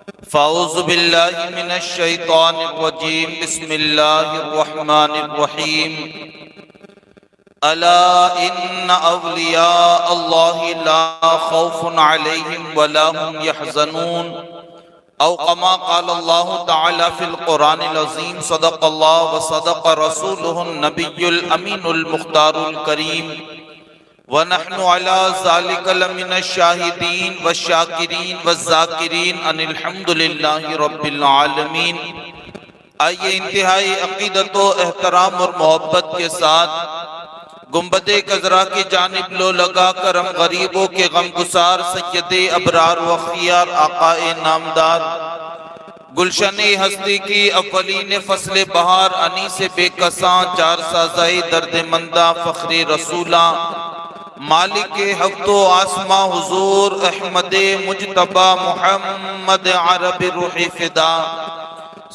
فاعوذ باللہ من الشیطان الرجیم بسم اللہ الرحمن الرحیم الا ان اولیاء اللہ لا خوف علیہم ولا هم يحزنون او كما قال اللہ تعالی فی القرآن العظیم صدق اللہ وصدق رسولہ النبی الامین المختار الکریم ونحن على ذلك لمن الشاہدین والشاکرین والذاکرین ان الحمد للہ رب العالمین۔ آئیے انتہائی عقیدت و احترام اور محبت کے ساتھ گنبد خضرا کی جانب لو لگا کر ہم غریبوں کے غمگسار سید ابرار و خیار آقا نامدار گلشن ہستی کی اولین فصل بہار انیس بے کساں چار سازائی درد مندہ فخر رسولہ مالک ہفت و آسماں حضور احمد مجتبی محمد عرب روح فدا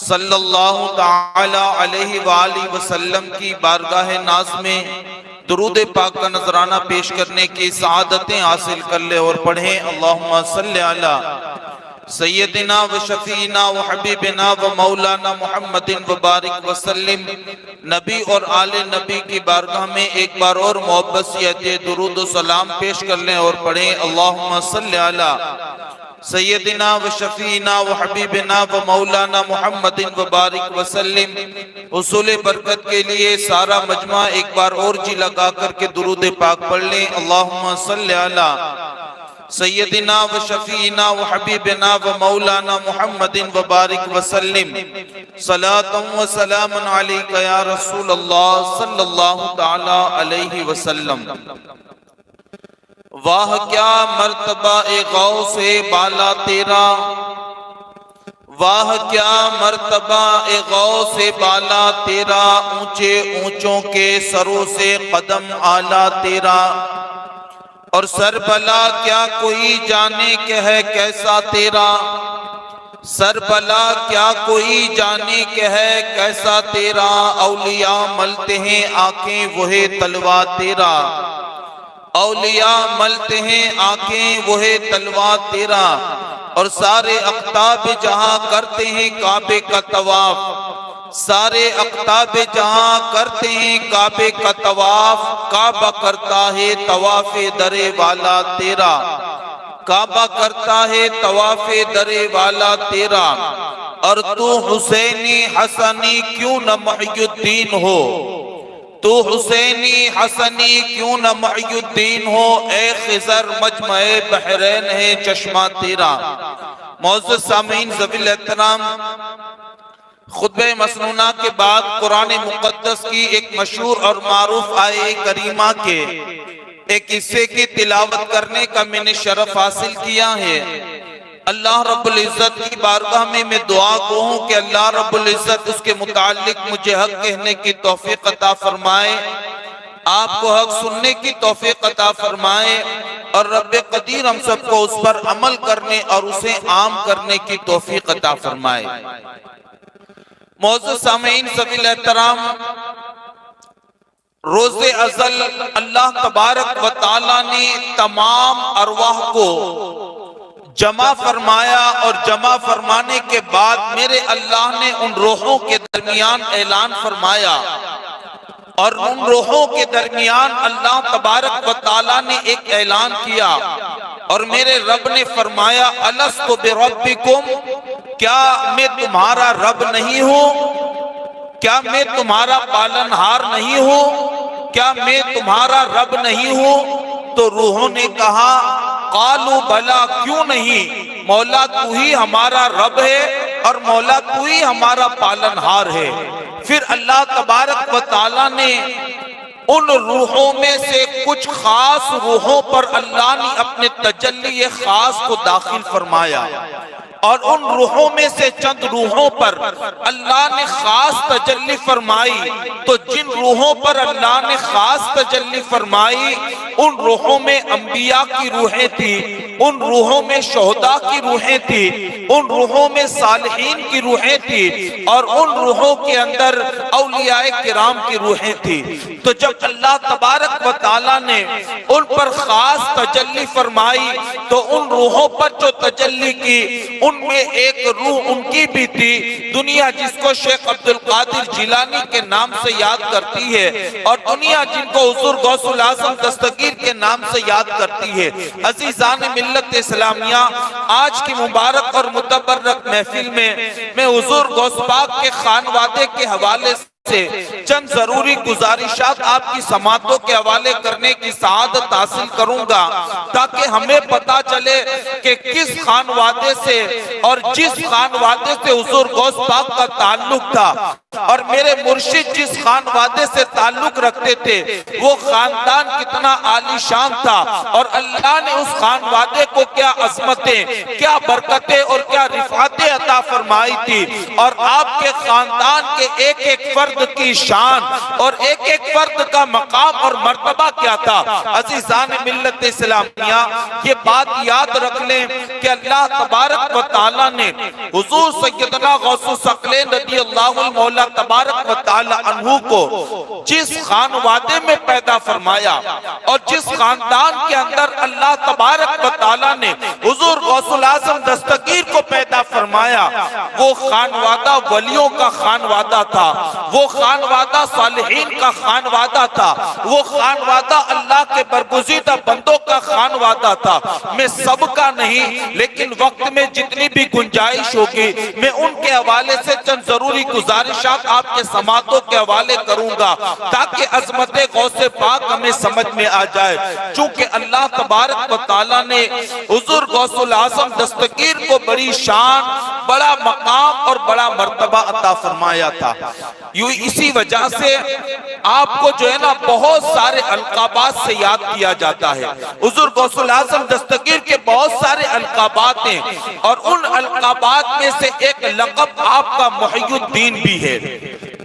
صلی اللہ تعالی علیہ وآلہ وسلم کی بارگاہ ناز میں درود پاک کا نذرانہ پیش کرنے کی سعادتیں حاصل کر لے اور پڑھیں اللہم صلی علی سیدنا و شفینا و حبیبنا و مولانا محمد و بارک وسلم۔ نبی اور آل نبی کی بارگاہ میں ایک بار اور محبت سے درود و سلام پیش کر لیں اور پڑھیں اللہم صلی علی سیدنا و شفینا و حبیبنا و مولانا محمد و بارک وسلم۔ حصول برکت کے لیے سارا مجمع ایک بار اور جی لگا کر کے درود پاک پڑھ لیں اللہم صلی علی سیدنا و شفینا و حبیبنا و مولانا محمد و بارک وسلم۔ صلاۃ و سلام علیک یا رسول اللہ صلی اللہ تعالی علیہ وسلم۔ واہ کیا مرتبہ غوث بالا تیرا، واہ کیا مرتبہ غوث بالا تیرا، اونچے اونچوں کے سروں سے قدم اعلیٰ تیرا، اور سر بلا کیا کوئی جانے کہ ہے کیسا تیرا، سر بلا کیا کوئی جانے کہ ہے کیسا تیرا، اولیاء ملتے ہیں آنکھیں وہ تلوا تیرا، اولیاء ملتے ہیں آنکھیں وہ تلوا تیرا، اور سارے اقطاب جہاں کرتے ہیں کعبے کا طواف، سارے اقطاب جہاں کرتے ہیں کعبے کا طواف، کعبہ کرتا ہے طواف درے والا تیرا، کعبہ کرتا ہے طواف درے والا تیرا، اور تو حسینی حسنی کیوں نہ محی الدین ہو، تو حسینی حسنی کیوں نہ محی الدین ہو، اے خضر مجمع بحرین ہے چشمہ تیرا۔ معزز سامعین ذوی الاحترام، خطبہ مسنونہ کے بعد قرآن مقدس کی ایک مشہور اور معروف آیہ کریمہ کے ایک حصے کی تلاوت کرنے کا میں نے شرف حاصل کیا ہے۔ اللہ رب العزت کی بارگاہ میں دعا گو ہوں کہ اللہ رب العزت اس کے متعلق مجھے حق کہنے کی توفیق عطا فرمائے، آپ کو حق سننے کی توفیق عطا فرمائے، اور رب قدیر ہم سب کو اس پر عمل کرنے اور اسے عام کرنے کی توفیق عطا فرمائے۔ معزز سامعین ذوی الاحترام، روز ازل اللہ تبارک و تعالی نے تمام ارواح کو جمع فرمایا، اور جمع فرمانے کے بعد میرے اللہ نے ان روحوں کے درمیان اعلان فرمایا، اور ان روحوں کے درمیان اللہ تبارک و تعالی نے ایک اعلان کیا، اور میرے رب نے فرمایا الستُ بربکم، کیا میں تمہارا رب نہیں ہوں، کیا میں تمہارا پالنہار نہیں ہوں، کیا میں تمہارا رب نہیں ہوں؟ تو روحوں نے کہا قالوا بلا، کیوں نہیں مولا، تو ہی ہمارا رب ہے اور مولا تو ہی ہمارا پالنہار ہے۔ پھر اللہ تبارک و تعالی نے ان روحوں میں سے کچھ خاص روحوں پر اللہ نے اپنے تجلی خاص کو داخل فرمایا، اور ان روحوں میں سے چند روحوں پر اللہ نے خاص تجلی فرمائی۔ تو جن روحوں پر اللہ نے خاص تجلی فرمائی ان روحوں میں انبیاء کی روحیں تھی، ان روحوں میں شہداء کی روحیں تھی، ان روحوں میں صالحین کی روحیں تھی، اور ان روحوں کے اندر اولیاء کرام کی روحیں تھی۔ تو جب اللہ تبارک و تعالیٰ نے ان پر خاص تجلی فرمائی تو ان روحوں پر جو تجلی کی ان میں ایک روح ان کی بھی تھی، دنیا جس کو شیخ عبدالقادر جیلانی کے نام سے یاد کرتی ہے، اور دنیا جن کو حضور غوث الاعظم دستگیر کے نام سے یاد کرتی ہے۔ عزیزان ملت اسلامیہ، آج کی مبارک اور متبرک محفل میں حضور غوث پاک کے خانوادے کے حوالے سے چند ضروری گزارشات آپ کی سماعتوں کے حوالے کرنے کی سعادت حاصل کروں گا، تاکہ ہمیں پتا چلے کہ کس خانوادے سے اور جس خانوادے سے حضور غوث پاک کا تعلق تھا، اور میرے مرشد جس خانوادے سے تعلق رکھتے تھے وہ خاندان کتنا عالی شان تھا، اور اللہ نے اس خانوادے کو کیا عظمتیں، کیا برکتیں اور کیا رفعتیں عطا فرمائی تھی، اور آپ کے خاندان کے ایک ایک فرد کی شان اور ایک ایک فرد کا مقام اور مرتبہ کیا تھا۔ عزیزان ملت اسلامیہ، یہ بات یاد رکھ لیں کہ اللہ تبارک و تعالیٰ نے حضور سیدنا غوث الثقلین رضی اللہ المولا تبارک و تعالیٰ عنہ کو جس خانوادے میں پیدا فرمایا اور جس خاندان کے اندر اللہ تبارک و تعالیٰ نے حضور غوث الاعظم دستگیر کو پیدا فرمایا، وہ خانوادہ ولیوں کا خانوادہ تھا، وہ خانوادہ صالحین کا خانوادہ تھا، وہ خانوادہ اللہ کے برگزیدہ بندوں کا خانوادہ تھا۔ میں سب کا نہیں، لیکن وقت میں جتنی بھی گنجائش ہوگی میں ان کے حوالے سے چند ضروری گزارشات آپ کے سماعتوں کے حوالے کروں گا، تاکہ عظمت غوث پاک ہمیں سمجھ میں آ جائے۔ چونکہ اللہ تبارک و تعالیٰ نے حضور غوث الاعظم دستگیر کو بڑی شان، بڑا مقام اور بڑا مرتبہ عطا فرمایا تھا۔ یوں اسی وجہ سے آپ کو جو ہے نا بہت سارے القابات سے یاد کیا جاتا ہے۔ حضور غوث الاعظم دستگیر کے بہت سارے القابات ہیں، اور ان القابات میں سے ایک لقب آپ کا محی الدین بھی ہے۔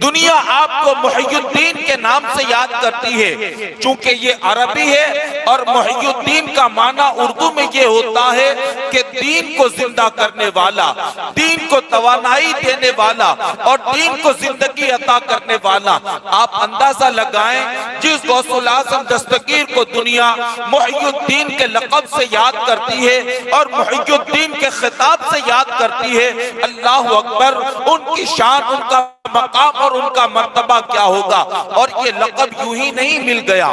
دنیا آپ کو محی الدین کے نام سے یاد کرتی ہے، چونکہ یہ عربی ہے، اور محی الدین کا معنی اردو میں یہ ہوتا ہے کہ دین کو زندہ کرنے والا، دین کو توانائی دینے والا، اور دین کو زندگی عطا کرنے والا۔ آپ اندازہ لگائیں، جس غوث الاعظم دستگیر کو دنیا محی الدین کے لقب سے یاد کرتی ہے اور محی الدین کے خطاب سے یاد کرتی ہے، اللہ اکبر، ان کی شان، ان کا مقام اور ان کا مرتبہ کیا ہوگا۔ اور یہ لقب یوں ہی نہیں مل گیا،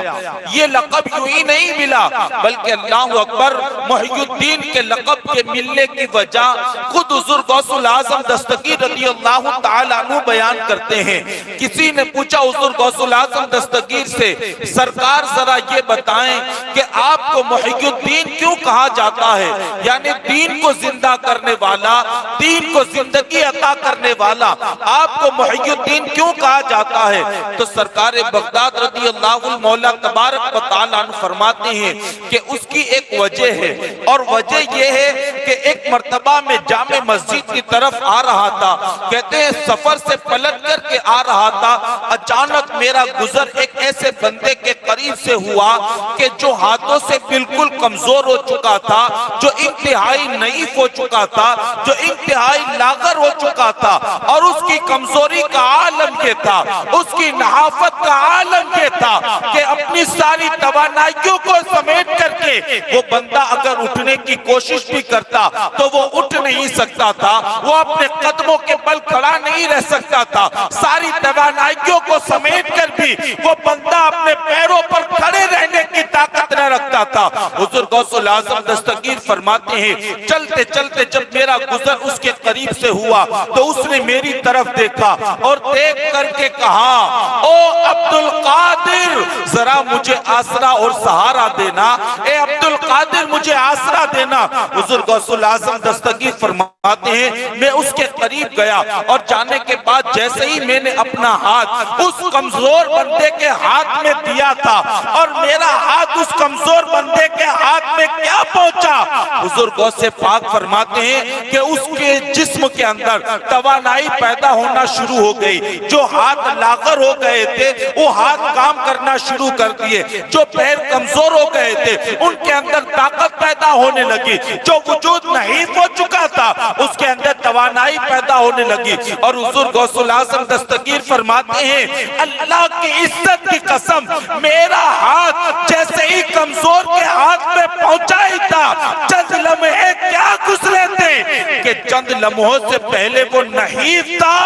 یہ لقب یوں ہی نہیں ملا، بلکہ اللہ اکبر، محی الدین کے لقب کے ملنے کی وجہ خود حضور غوث الاعظم دستگیر رضی اللہ تعالیٰ عنہ بیان کرتے ہیں۔ کسی نے پوچھا حضور غوث الاعظم دستگیر سے، سرکار ذرا یہ بتائیں کہ آپ کو محی الدین کیوں کہا جاتا ہے، یعنی دین کو زندہ کرنے والا، دین کو زندگی عطا کرنے والا، آپ کو محی الدین کیوں کہا جاتا ہے؟ تو سرکار بغداد رضی اللہ المولا تبارک و تعالیٰ عنہ فرماتے ہیں کہ اس کی ایک وجہ ہے، اور وجہ یہ ہے کہ ایک مرتبہ میں جامع مسجد کی طرف آ رہا تھا، کہتے ہیں سفر سے پلٹ کر کے آ رہا تھا، اچانک میرا گزر ایک ایسے بندے کے قریب سے ہوا کہ جو ہاتھوں سے بالکل کمزور ہو چکا تھا، جو انتہائی نحیف ہو چکا تھا، جو انتہائی لاغر ہو چکا تھا، اور اس کی کمزوری کا عالم یہ تھا، اس کی نحافت کا عالم یہ تھا کہ اپنی ساری توانائیوں کو سمیٹ کر کے وہ بندہ اگر اٹھنے کی کوشش بھی کرتا تو وہ اٹھ نہیں سکتا تھا، وہ اپنے قدموں کے بل کھڑا نہیں رہ سکتا تھا، ساری توانائیوں کو سمیٹ کر بھی وہ بندہ اپنے پیروں پر کھڑے رہنے کی طاقت نہ رکھتا تھا۔ حضور غوث الاعظم دستگیر فرماتے ہیں چلتے چلتے جب میرا گزر اس کے قریب سے ہوا تو اس نے میری طرف دیکھا اور دیکھ کر کے کہا، او عبدالقادر، ذرا مجھے آسرا اور سہارا دینا، اے عبدالقادر مجھے آسرا دینا۔ حضور غوث الاعظم دستگیر فرماتے ہیں میں اس کے قریب گیا، اور جانے کے بعد جیسے ہی میں نے اپنا ہاتھ اس کمزور بندے کے ہاتھ میں دیا تھا، اور میرا ہاتھ اس کمزور بندے کے ہاتھ میں کیا پہنچا، حضور غوث پاک فرماتے ہیں کہ اس کے جسم کے اندر توانائی پیدا ہونا شروع ہو گئی. جو ہاتھ لاغر ہو گئے تھے وہ ہاتھ کام کرنا شروع کر دیے. جو پیر کمزور ہو گئے تھے ان کے اندر طاقت پیدا ہونے لگی. جو وجود نحیف ہو چکا تھا اس کے اندر توانائی پیدا ہونے لگی. اور حضور غوث الاعظم دستگیر فرماتے ہیں اللہ کی عزت کی قسم میرا ہاتھ جیسے ہی کمزور کے ہاتھ میں پہنچا ہی تھا چند لمحے کیا گزرے تھے کہ چند لمحوں سے پہلے وہ نحیف تھا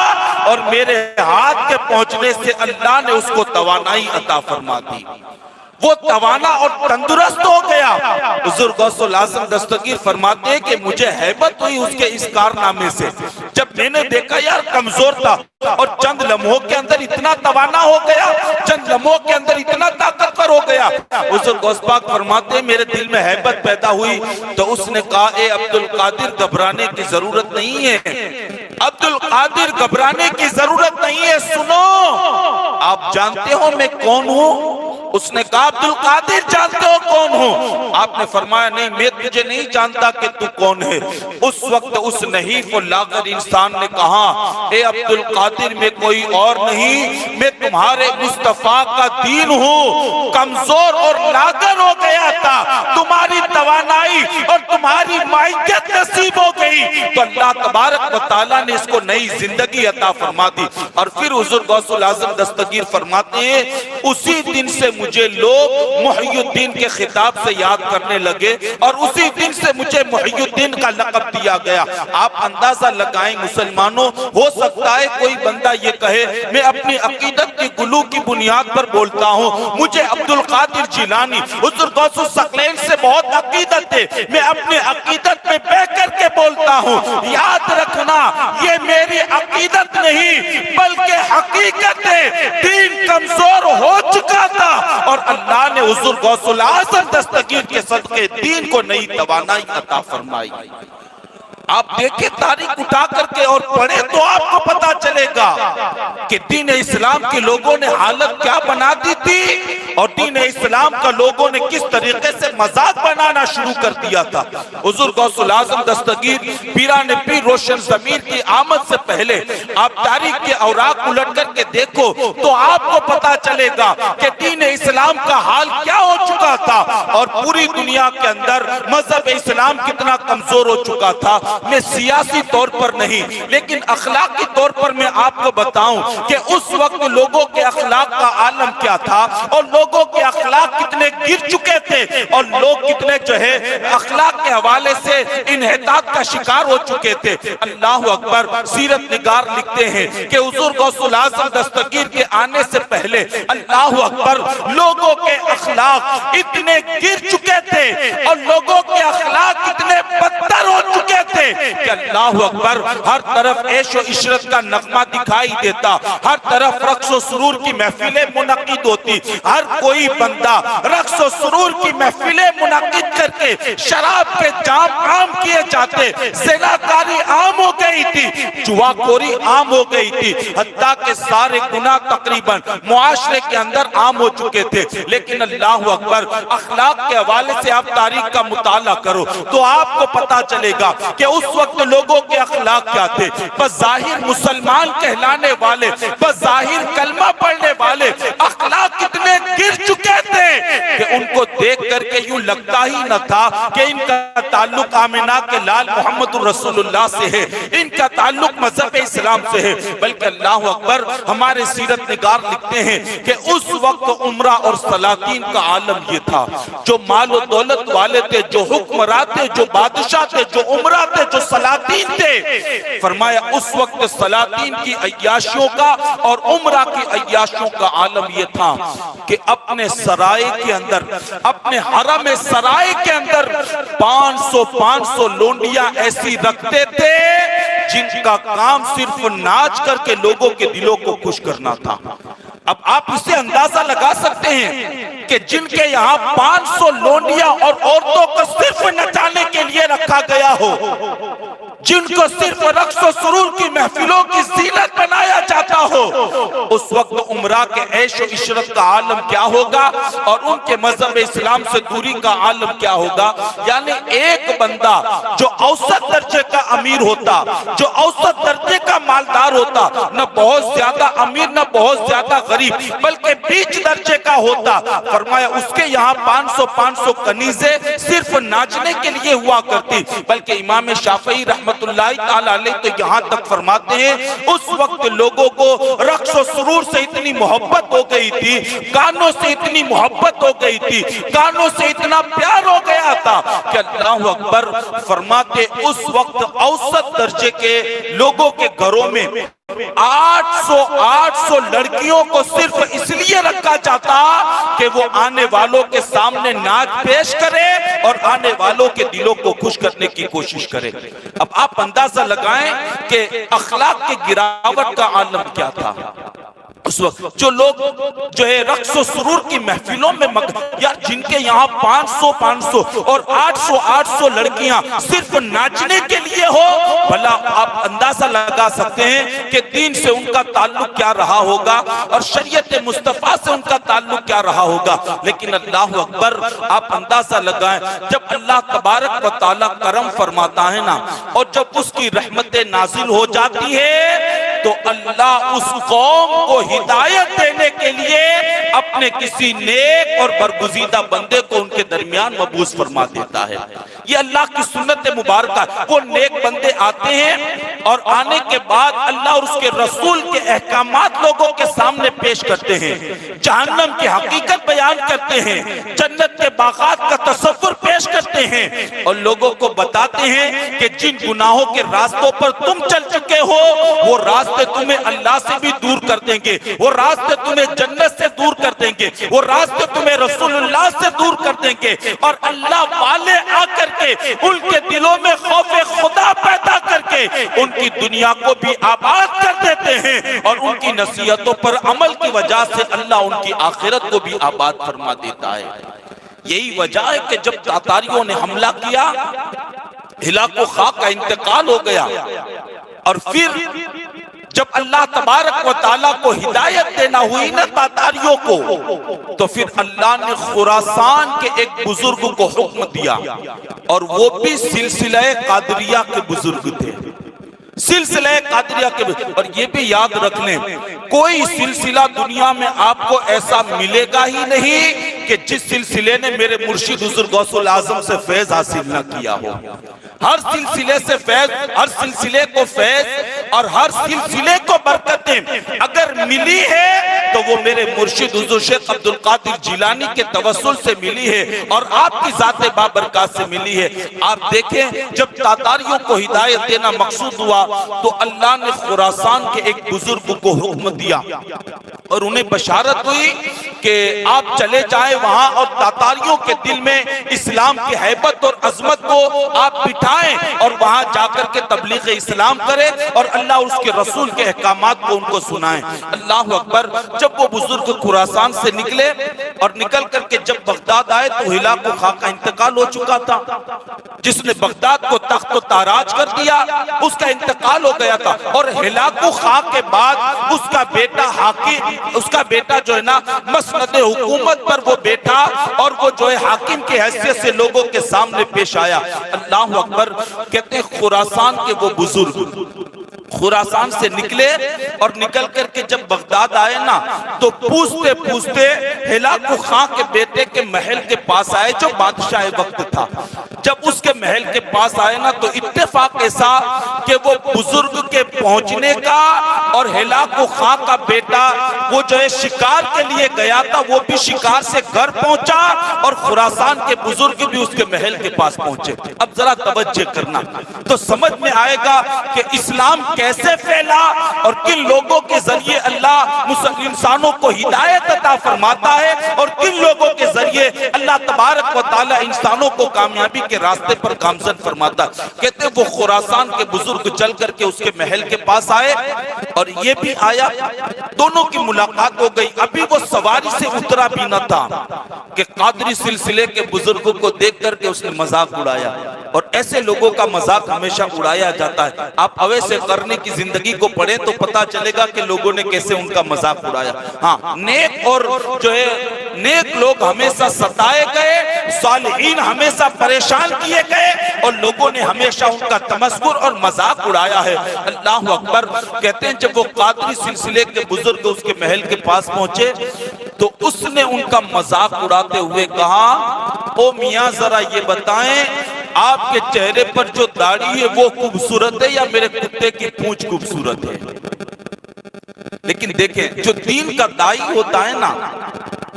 اور میرے ہاتھ کے پہنچنے سے اللہ نے اس کو توانائی عطا فرما دی. وہ توانا اور تندرست ہو گیا. حضور غوث الاعظم دستگیر فرماتے ہیں کہ مجھے ہیبت ہوئی اس کے اس کارنامے سے. جب میں نے دیکھا یار کمزور تھا اور چند لمحوں کے اندر اتنا توانا ہو گیا, چند لمحوں کے اندر اتنا طاقتور ہو گیا. حضور غوث پاک فرماتے ہیں میرے دل میں ہیبت پیدا ہوئی تو اس نے کہا اے عبدالقادر گھبرانے کی ضرورت نہیں ہے, عبدالقادر گھبرانے کی ضرورت نہیں ہے, سنو آپ جانتے ہو میں کون ہوں؟ اس نے کہا عبدالقادر جانتے ہو کون ہوں؟ آپ نے فرمایا نہیں میں تجھے نہیں جانتا کہ تو کون ہے. اس وقت اس نحیف و لاغر انسان نے کہا اے عبدالقادر میں کوئی اور نہیں, میں تمہارے مصطفیٰ کا دین ہوں. کمزور اور لاغر ہو گیا تھا, تمہاری توانائی اور تمہاری معیت نصیب ہو گئی تو اللہ تبارک و تعالیٰ نے اس کو نئی زندگی عطا فرما دی. اور پھر حضور غوث الاعظم دستگیر فرماتے ہیں اسی دن سے مجھے لوگ محی الدین کے خطاب سے یاد کرنے لگے اور اسی دن سے مجھے محی الدین کا لقب دیا گیا. آپ اندازہ لگائیں مسلمانوں, ہو سکتا ہے کوئی بندہ یہ کہے میں اپنی عقیدت کی گلو کی بنیاد پر بولتا ہوں, مجھے عبدالقادر جیلانی حضور غوث الثقلین سے بہت عقیدت ہے, میں اپنے عقیدت میں بہ کر کے بولتا ہوں. یاد رکھنا یہ میری عقیدت نہیں بلکہ حقیقت ہے. دین کمزور ہو چکا تھا اور اللہ نے حضور غوث الاعظم دستگیر کے صدقے دین کو نئی توانائی عطا فرمائی. آپ دیکھیں تاریخ اٹھا کر کے اور پڑھیں تو آپ کو پتا چلے گا کہ دین اسلام کے لوگوں نے حالت کیا بنا دی تھی اور دین اسلام کا لوگوں نے کس طریقے سے مذاق بنانا شروع کر دیا تھا. حضور غوث الاعظم دستگیر پیران پیر روشن ضمیر کی آمد سے پہلے آپ تاریخ کے اوراق الٹ کر کے دیکھو تو آپ کو پتا چلے گا کہ دین اسلام کا حال کیا ہو چکا تھا اور پوری دنیا کے اندر مذہب اسلام کتنا کمزور ہو چکا تھا. میں سیاسی طور پر نہیں لیکن اخلاقی طور پر میں آپ کو بتاؤں کہ اس وقت لوگوں کے اخلاق کا عالم کیا تھا اور لوگوں کے اخلاق کتنے گر چکے تھے اور لوگ کتنے جو ہے اخلاق کے حوالے سے انحطاط کا شکار ہو چکے تھے. اللہ اکبر. سیرت نگار لکھتے ہیں کہ حضور غوث الاعظم دستگیر کے آنے سے پہلے اللہ اکبر لوگوں کے اخلاق اتنے گر چکے تھے اور لوگوں کے اخلاق اتنے بدتر ہو چکے تھے کہ اللہ اکبر ہر طرف عیش و عشرت کا نغمہ دکھائی دیتا, ہر طرف رقص و سرور کی محفلیں منعقد ہوتی, ہر کوئی بندہ رقص و سرور کی محفلیں منعقد کر کے شراب کے جام عام کیے جاتے, زناکاری عام ہو گئی تھی, جواخوری عام ہو گئی تھی, حتیٰ کہ سارے گناہ تقریباً معاشرے کے اندر عام ہو چکے تھے. لیکن اللہ اکبر اخلاق کے حوالے سے آپ تاریخ کا مطالعہ کرو تو آپ کو پتا چلے گا کہ اس وقت لوگوں کے اخلاق کیا تھے. بظاہر مسلمان کہلانے والے, بظاہر کلمہ پڑھنے والے اخلاق کتنے گر چکے تھے کہ ان کو دیکھ کر کے یوں لگتا ہی نہ تھا کہ ان کا تعلق آمنہ کے لال محمد رسول اللہ سے ہے, ان کا تعلق مذہب اسلام سے ہے. بلکہ اللہ اکبر ہمارے سیرت نگار لکھتے ہیں کہ اس وقت عمرہ اور سلاطین کا عالم یہ تھا. جو مال و دولت والے تھے, جو حکمراں تھے, جو بادشاہ تھے, جو عمرہ تھے, جو سلاطین تھے, فرمایا اس وقت سلاطین کی عیاشیوں کا اور عمرہ کی عیاشیوں کا عالم یہ تھا کہ اپنے سرائے کے اندر, اپنے حرم سرائے کے اندر 500 لونڈیاں ایسی رکھتے تھے جن کا کام صرف ناچ کر کے لوگوں کے دلوں کو خوش کرنا تھا. اب آپ اسے اندازہ لگا سکتے ہیں کہ جن کے یہاں 500 لونڈیاں اور عورتوں کو صرف نچانے کے لیے رکھا گیا ہو، جن کو صرف رقص و سرور کی محفلوں کی زینت بنایا جاتا ہو، اس وقت عمرہ کے عیش و عشرت کا عالم کیا ہوگا اور ان کے مذہب اسلام سے دوری کا عالم کیا ہوگا۔ یعنی ایک بندہ جو اوسط درجے کا امیر ہوتا، جو اوسط درجے کا مالدار ہوتا، نہ بہت زیادہ امیر نہ بہت زیادہ غریب، بلکہ بیچ درجے کا ہوتا، فرمایا اس کے یہاں 500 کنیزیں صرف ناچنے کے لیے ہوا کرتی۔ بلکہ امام شافعی رحمت اللہ تعالیٰ علیہ تو یہاں تک فرماتے ہیں اس وقت لوگوں کو رقص و سرور سے اتنی محبت ہو گئی تھی، گانوں سے اتنی محبت ہو گئی تھی، گانوں سے اتنا پیار ہو گیا تھا کہ اللہ اکبر فرماتے اس وقت اوسط درجے کے لوگوں کے گھروں میں 800 لڑکیوں کو صرف اس لیے رکھا جاتا کہ وہ آنے والوں کے سامنے ناچ پیش کرے اور آنے والوں کے دلوں کو خوش کرنے کی کوشش کرے۔ اب آپ اندازہ لگائیں کہ اخلاق کی گراوٹ کا عالم کیا تھا اس وقت۔ جو لوگ جو ہے رقص و سرور کی محفلوں میں یار جن کے یہاں 500 اور 800 لڑکیاں صرف ناچنے کے لیے ہو، بھلا آپ اندازہ لگا سکتے ہیں کہ دین سے ان کا تعلق کیا رہا ہوگا اور شریعت مصطفیٰ سے ان کا تعلق کیا رہا ہوگا۔ لیکن اللہ اکبر آپ اندازہ لگائیں جب اللہ تبارک و تعالیٰ کرم فرماتا ہے نا اور جب اس کی رحمتیں نازل ہو جاتی ہے تو اللہ اس قوم کو ہدایت دینے کے لیے اپنے کسی نیک اور برگزیدہ بندے کو ان کے درمیان مبعوث فرما دیتا ہے۔ یہ اللہ کی سنت مبارکہ، وہ نیک بندے آتے ہیں اور آنے کے بعد اللہ اور اس کے رسول کے احکامات لوگوں کے سامنے پیش کرتے ہیں، جہنم کی حقیقت بیان کرتے ہیں، جنت کے باغات کا تصور پیش کرتے ہیں اور لوگوں کو بتاتے ہیں کہ جن گناہوں کے راستوں پر تم چل چکے ہو وہ راستے تمہیں اللہ سے بھی دور کر دیں گے، وہ راستے تمہیں جنت سے دور کر دیں گے، وہ راستے تمہیں رسول اللہ سے دور کر دیں گے، اور اللہ والے آ کر کے ان کے دلوں میں خوف خدا پیدا کر کے ان کی دنیا کو بھی آباد کر دیتے ہیں اور ان کی نصیحتوں پر عمل کی وجہ سے اللہ ان کی آخرت کو بھی آباد فرما دیتا ہے۔ یہی وجہ ہے کہ جب تاتاریوں نے حملہ کیا، ہلاک و خاک کا انتقال ہو گیا، اور پھر جب اللہ تبارک و تعالیٰ کو ہدایت دینا ہوئی نا تاتاریوں کو، تو پھر اللہ نے خراسان کے ایک بزرگ کو حکم دیا، اور وہ بھی سلسلہ قادریہ کے بزرگ تھے، سلسلہ قادریہ کے بزرگ۔ اور یہ بھی یاد رکھ لیں کوئی سلسلہ دنیا میں آپ کو ایسا ملے گا ہی نہیں کہ جس سلسلے نے میرے مرشد حضور غوث الاعظم سے فیض حاصل نہ کیا ہو۔ ہر سلسلے سے فیض، ہر سلسلے کو فیض اور ہر سلسلے کو برکتیں اگر ملی ہے تو وہ میرے مرشد حضور شیخ عبدالقادر جیلانی کے توسل سے ملی ہے اور آپ کی ذات بابرکات سے ملی ہے۔ آپ دیکھیں جب تاتاریوں کو ہدایت دینا مقصود ہوا تو اللہ نے خراسان کے ایک بزرگ کو حکم دیا اور انہیں بشارت ہوئی کہ آپ چلے جائیں وہاں اور تاتاریوں کے دل میں اسلام کی ہیبت اور عظمت کو آپ بٹھائیں اور وہاں جا کر کے تبلیغ اسلام کریں اور اللہ اور اس کے رسول کے احکامات کو ان کو سنائیں۔ اللہ اکبر۔ جب وہ بزرگ خراسان سے نکلے اور نکل کر کے جب بغداد آئے تو ہلاک و خاک کا انتقال ہو چکا تھا، جس نے بغداد کو تخت و تاراج کر دیا اس کا انتقال ہو گیا تھا، اور ہلاک و خاک کے بعد اس کا بیٹا حاکم، اس کا بیٹا جو ہے نا مسند حکومت پر وہ بیٹھا اور وہ جو ہے حاکم کی حیثیت سے لوگوں کے سامنے پیش آیا۔ اللہ اکبر۔ کہتے ہیں خراسان کے وہ بزرگ خراسان سے نکلے اور نکل کر کے جب بغداد آئے نا تو پوچھتے پوچھتے ہلاک و خاک کے بیٹے کے محل کے پاس آئے جو بادشاہ وقت تھا۔ جب اس کے محل کے پاس آئے نا تو اتفاق ایسا کہ وہ بزرگ کے پہنچنے کا اور ہلاک و خاک کا بیٹا وہ جو ہے شکار کے لیے گیا تھا وہ بھی شکار سے گھر پہنچا اور خراسان کے بزرگ بھی اس کے محل کے پاس پہنچے۔ اب ذرا توجہ کرنا تو سمجھ میں آئے گا کہ اسلام کیسے پھیلا اور کن لوگوں کے ذریعے اللہ مسلم انسانوں کو ہدایت عطا فرماتا ہے اور کن لوگوں کے ذریعے اللہ تبارک و تعالی انسانوں کو کامیابی کے راستے پر گامزن فرماتا ہے۔ کہتے ہیں وہ خراسان کے بزرگ چل کر کے اس کے محل کے پاس آئے اور یہ بھی آیا, دونوں کی ملاقات ہو گئی. ابھی وہ سواری سے اترا بھی نہ تھا کہ قادری سلسلے کے بزرگوں کو دیکھ کر کے اس نے مذاق اڑایا. اور ایسے لوگوں کا مذاق ہمیشہ اڑایا جاتا ہے. آپ اویس قرنی کی زندگی کو پڑھیں تو پتا چلے گا کہ لوگوں نے کیسے ان کا مذاق اڑایا. ہاں, نیک اور جو ہے نیک لوگ ہمیشہ ستائے گئے, صالحین ہمیشہ پریشان کیے گئے, اور لوگوں نے ہمیشہ ان کا تمسخر اور مذاق اڑایا ہے. اللہ اکبر. کہتے ہیں جب وہ قادری سلسلے کے بزرگ اس کے محل کے پاس پہنچے تو اس نے ان کا مذاق اڑاتے ہوئے کہا, او میاں ذرا یہ بتائیں آپ کے چہرے پر جو داڑھی ہے وہ خوبصورت ہے یا میرے کتے کی پونچھ خوبصورت ہے؟ لیکن دیکھیں جو دین کا داعی ہوتا ہے نا,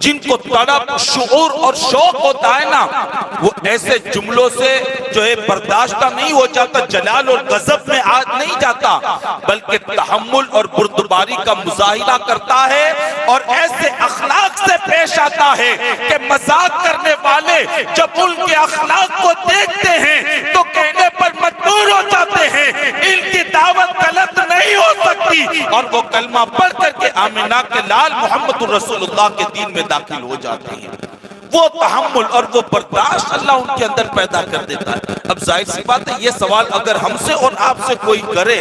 جن کو طلب, شعور اور شوق ہوتا ہے نا, وہ ایسے جملوں سے جو ہے برداشتہ نہیں ہو جاتا, جلال اور غضب میں نہیں جاتا, بلکہ تحمل اور بردباری کا مظاہرہ کرتا ہے اور ایسے اخلاق سے پیش آتا ہے کہ مذاق کرنے والے جب ان کے اخلاق کو دیکھتے ہیں تو کہنے پر مجبور ہو جاتے ہیں ان کی دعوت غلط نہیں ہو سکتی, اور وہ کلمہ پڑھ کر کے آمنہ کے لال محمد رسول اللہ کے دین میں داخل ہو جاتے ہیں. وہ تحمل اور وہ برداشت اللہ ان کے اندر پیدا کر دیتا ہے. اب ظاہر سی بات ہے یہ سوال اگر ہم سے اور آپ سے کوئی کرے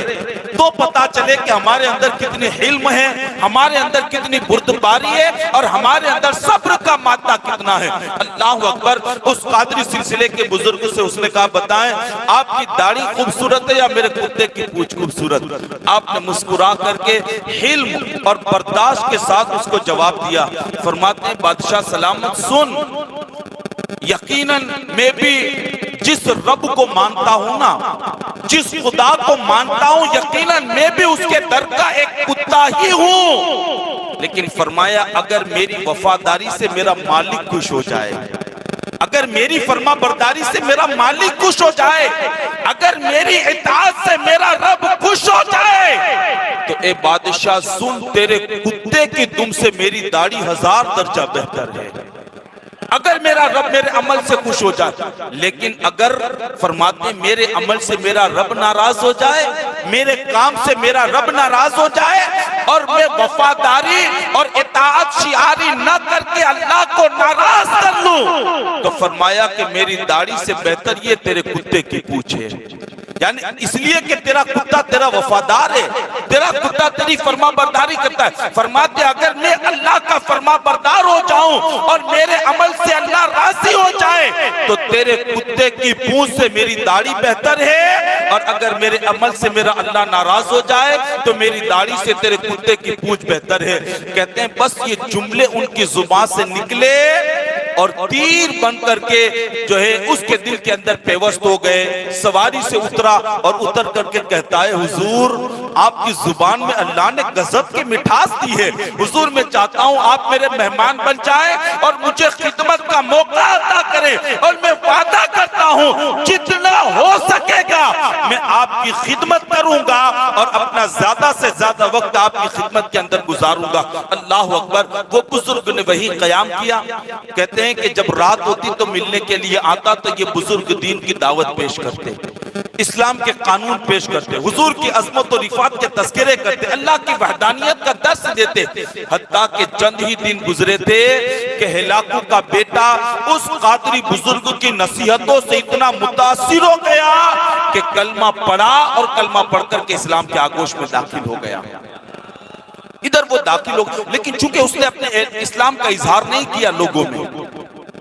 تو پتا چلے کہ ہمارے اندر کتنی حلم ہے, ہمارے اندر کتنی بردباری ہے, اور ہمارے اندر صبر کا مادہ کتنا ہے. اللہ اکبر. اس قادری سلسلے کے بزرگ سے اس نے کہا بتائیں آپ کی داڑھی خوبصورت ہے یا میرے کتے کی پونچھ خوبصورت؟ آپ نے مسکرا کر کے حلم اور برداشت کے ساتھ اس کو جواب دیا. فرماتے ہیں بادشاہ سلامت سن, یقیناً میں بھی جس رب کو مانتا ہوں نا, جس خدا کو مانتا ہوں, یقیناً میں بھی اس کے در کا ایک کتا ہی ہوں. لیکن فرمایا اگر میری وفاداری سے میرا مالک خوش ہو جائے, اگر میری فرما برداری سے میرا مالک خوش ہو جائے, اگر میری اطاعت سے میرا رب خوش ہو جائے, تو اے بادشاہ سن تیرے کتے کی دم سے میری داڑھی 1000 درجہ بہتر ہے. اگر میرا رب میرے عمل سے خوش ہو جائے, لیکن اگر فرماتے ہیں میرے عمل سے میرا رب ناراض ہو جائے, میرے کام سے میرا رب ناراض ہو جائے, اور میں وفاداری اور اطاعت شعاری نہ کر کے اللہ کو ناراض کر لوں, تو فرمایا کہ میری داڑھی سے بہتر یہ تیرے کتے کی پونچھ ہے. یعنی اس لیے کہ تیرا کتا تیرا وفادار ہے, تیرا کتا تیری فرما برداری کرتا ہے. فرماتے اگر میں اللہ کا فرما بردار ہو جاؤں اور میرے عمل سے اللہ راضی ہو جائے تو تیرے کتے کی پونچھ سے میری داڑھی بہتر ہے, اور اگر میرے عمل سے میرا اللہ ناراض ہو جائے تو میری داڑھی سے تیرے کتے کی پونچھ بہتر ہے. کہتے ہیں بس یہ جملے ان کی زبان سے نکلے اور تیر بن کر کے جو ہے اس کے دل کے اندر پیوست ہو گئے. سواری سے اترا اور اتر کر کے کہتا ہے حضور آپ کی زبان میں اللہ نے غضب کی مٹھاس دی ہے, حضور میں چاہتا ہوں آپ میرے مہمان بن جائیں اور مجھے خدمت کا موقع عطا کریں, اور میں وعدہ کرتا ہوں جتنا ہو سکے گا میں آپ کی خدمت کروں گا اور اپنا زیادہ سے زیادہ وقت آپ کی خدمت کے اندر گزاروں گا. اللہ اکبر. وہ بزرگ نے وہی قیام کیا. کہتے ہیں کہ جب رات ہوتی تو ملنے کے لیے آتا تو یہ بزرگ دین کی دعوت پیش کرتے, اسلام کے قانون پیش کرتے, حضور کی عظمت و رفعت کے تذکرے کرتے, اللہ کی وحدانیت کا درس دیتے. حتیٰ کہ چند ہی دن گزرے تھے کہ ہلاکو کا بیٹا اس قادری بزرگ کی نصیحتوں سے اتنا متاثر ہو گیا کہ کلمہ پڑھا اور کلمہ پڑھ کر کے اسلام کے آغوش میں داخل ہو گیا. ادھر وہ داخل ہو گیا, لیکن چونکہ اس نے اپنے اسلام کا اظہار نہیں کیا لوگوں میں,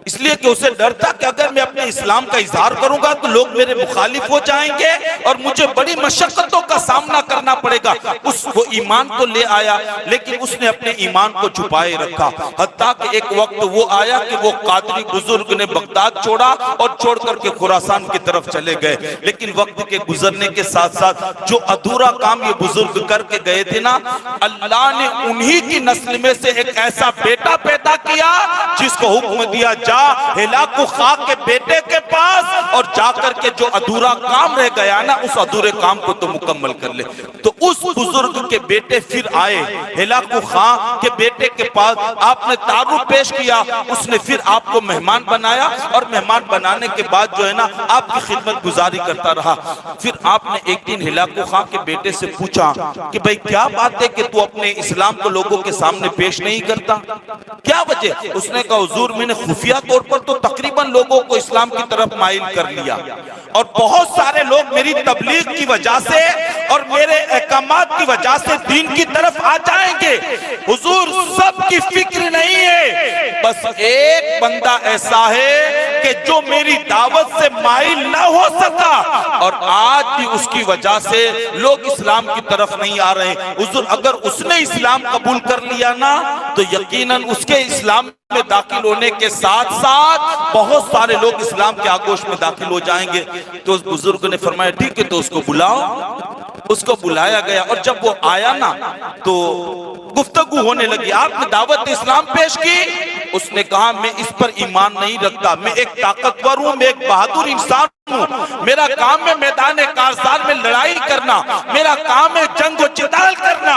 اس لیے کہ اسے ڈر تھا کہ اگر میں اپنے اسلام کا اظہار کروں گا تو لوگ میرے مخالف ہو جائیں گے اور مجھے بڑی مشقتوں کا سامنا کرنا پڑے گا. وہ ایمان تو لے آیا لیکن اس نے اپنے ایمان کو چھپائے رکھا. حتیٰ کہ ایک وقت وہ آیا کہ وہ قادری بزرگ نے بغداد چھوڑا اور چھوڑ کر کے خراسان کی طرف چلے گئے. لیکن وقت کے گزرنے کے ساتھ ساتھ جو ادھورا کام یہ بزرگ کر کے گئے تھے نا, اللہ نے انہی کی نسل میں سے ایک ایسا بیٹا پیدا کیا جس کو حکم دیا جا گیا ہلاکو خاں کے بیٹے کے پاس اور جا کر کے جو ادھورا کام رہ گیا نا اس ادھورے کام کو تو مکمل کر لے. تو اس بزرگ کے بیٹے پھر آئے ہلاکو خاں کے بیٹے کے پاس, آپ نے تعارف پیش کیا, اس نے پھر آپ کو مہمان بنایا اور مہمان بنانے کے بعد جو ہے نا آپ کی خدمت گزاری کرتا رہا. پھر آپ نے ایک دن ہلاکو خاں کے بیٹے سے پوچھا کہ بھئی کیا بات ہے کہ تو اپنے اسلام کو لوگوں کے سامنے پیش نہیں کرتا, کیا وجہ؟ اس نے کہا حضور میں نے خفیہ طور پر تو تقریباً لوگوں کو اسلام کی طرف مائل کر لیا اور بہت سارے لوگ میری تبلیغ کی وجہ سے اور میرے احکامات کی وجہ سے دین کی طرف آ جائیں گے. حضور سب کی فکر نہیں ہے, بس ایک بندہ ایسا ہے کہ جو میری دعوت سے مائل نہ ہو سکا اور آج بھی اس کی وجہ سے لوگ اسلام کی طرف نہیں آ رہے. حضور اگر اس نے اسلام قبول کر لیا نا تو یقیناً اس کے اسلام میں داخل ہونے کے ساتھ ساتھ بہت سارے لوگ اسلام کے آغوش میں داخل ہو جائیں گے. تو اس بزرگ نے فرمایا ٹھیک ہے تو اس کو بلاؤ. اس کو بلایا گیا اور جب وہ آیا نا تو گفتگو ہونے لگی. آپ نے دعوت اسلام پیش کی, اس نے کہا میں اس پر ایمان نہیں رکھتا, میں ایک طاقتور ہوں, میں ایک بہادر انسان ہوں, میرا کام ہے میدان کارزار میں لڑائی کرنا, میرا کام ہے جنگ و جدال کرنا.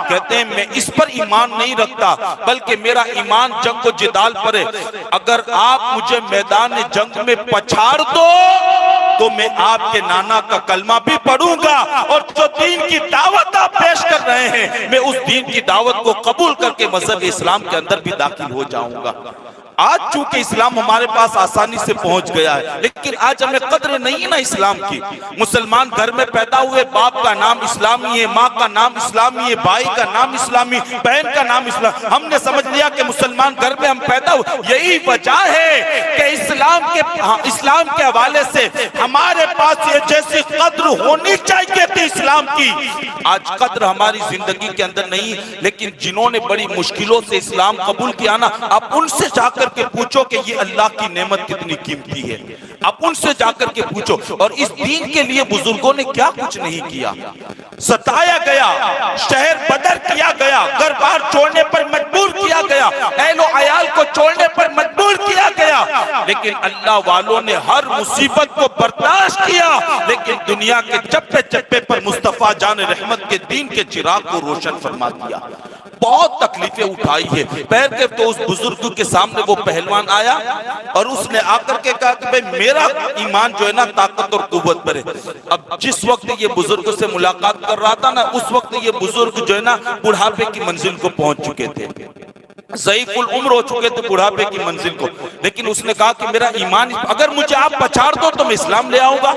کہتے ہیں میں اس پر ایمان نہیں رکھتا بلکہ میرا ایمان جنگ و جدال پر ہے. اگر آپ مجھے میدان جنگ میں پچھاڑ دو تو میں آپ کے نانا کا کلمہ بھی پڑھوں گا اور جو دین کی دعوت آپ پیش کر رہے ہیں میں اس دین کی دعوت کو قبول کر کے مذہب اسلام کے اندر بھی داخل ہو جاؤں گا. آج چونکہ اسلام ہمارے پاس آسانی سے پہنچ گیا ہے لیکن آج ہمیں قدر نہیں نا اسلام کی. مسلمان گھر میں پیدا ہوئے, باپ کا نام اسلامی ہے, ماں کا نام اسلامی ہے, بھائی کا نام اسلامی, بہن کا نام اسلامی. ہم نے سمجھ لیا کہ مسلمان گھر میں ہم پیدا ہوئے. یہی وجہ ہے کہ اسلام کے حوالے سے ہمارے پاس یہ جیسی قدر ہونی چاہیے تھی اسلام کی, آج قدر ہماری زندگی کے اندر نہیں. لیکن جنہوں نے بڑی مشکلوں سے اسلام قبول کیا نا, آپ ان سے جا کر کے پوچھو کہ یہ اللہ کی نعمت کتنی قیمتی ہے. آپ ان سے جا کر کے پوچھو. اور اس دین کے لیے بزرگوں نے کیا کچھ نہیں کیا. ستایا گیا, شہر بدر کیا گیا, گھر بار چھوڑنے پر مجبور کیا گیا, اہل و عیال کو چھوڑنے پر مجبور کیا گیا, لیکن اللہ والوں نے ہر مصیبت کو برداشت کیا. لیکن دنیا کے چپے چپے پر مصطفیٰ جان رحمت کے دین کے چراغ کو روشن فرما دیا. بہت تکلیفیں اٹھائی ہے. پیر کے تو اس بزرگ کے سامنے وہ پہلوان آیا اور اس نے آ کر کے کہا کہ بھئی میرا ایمان جو ہے نا طاقت اور قوت پر ہے. اب جس وقت یہ بزرگ سے ملاقات کر رہا تھا نا اس وقت یہ بزرگ جو ہے نا بڑھاپے کی منزل کو پہنچ چکے تھے, ضعیف العمر ہو چکے تھے بڑھاپے کی منزل کو. لیکن اس نے کہا کہ میرا ایمان, اگر مجھے آپ پچھاڑ دو تو میں اسلام لے آؤں گا.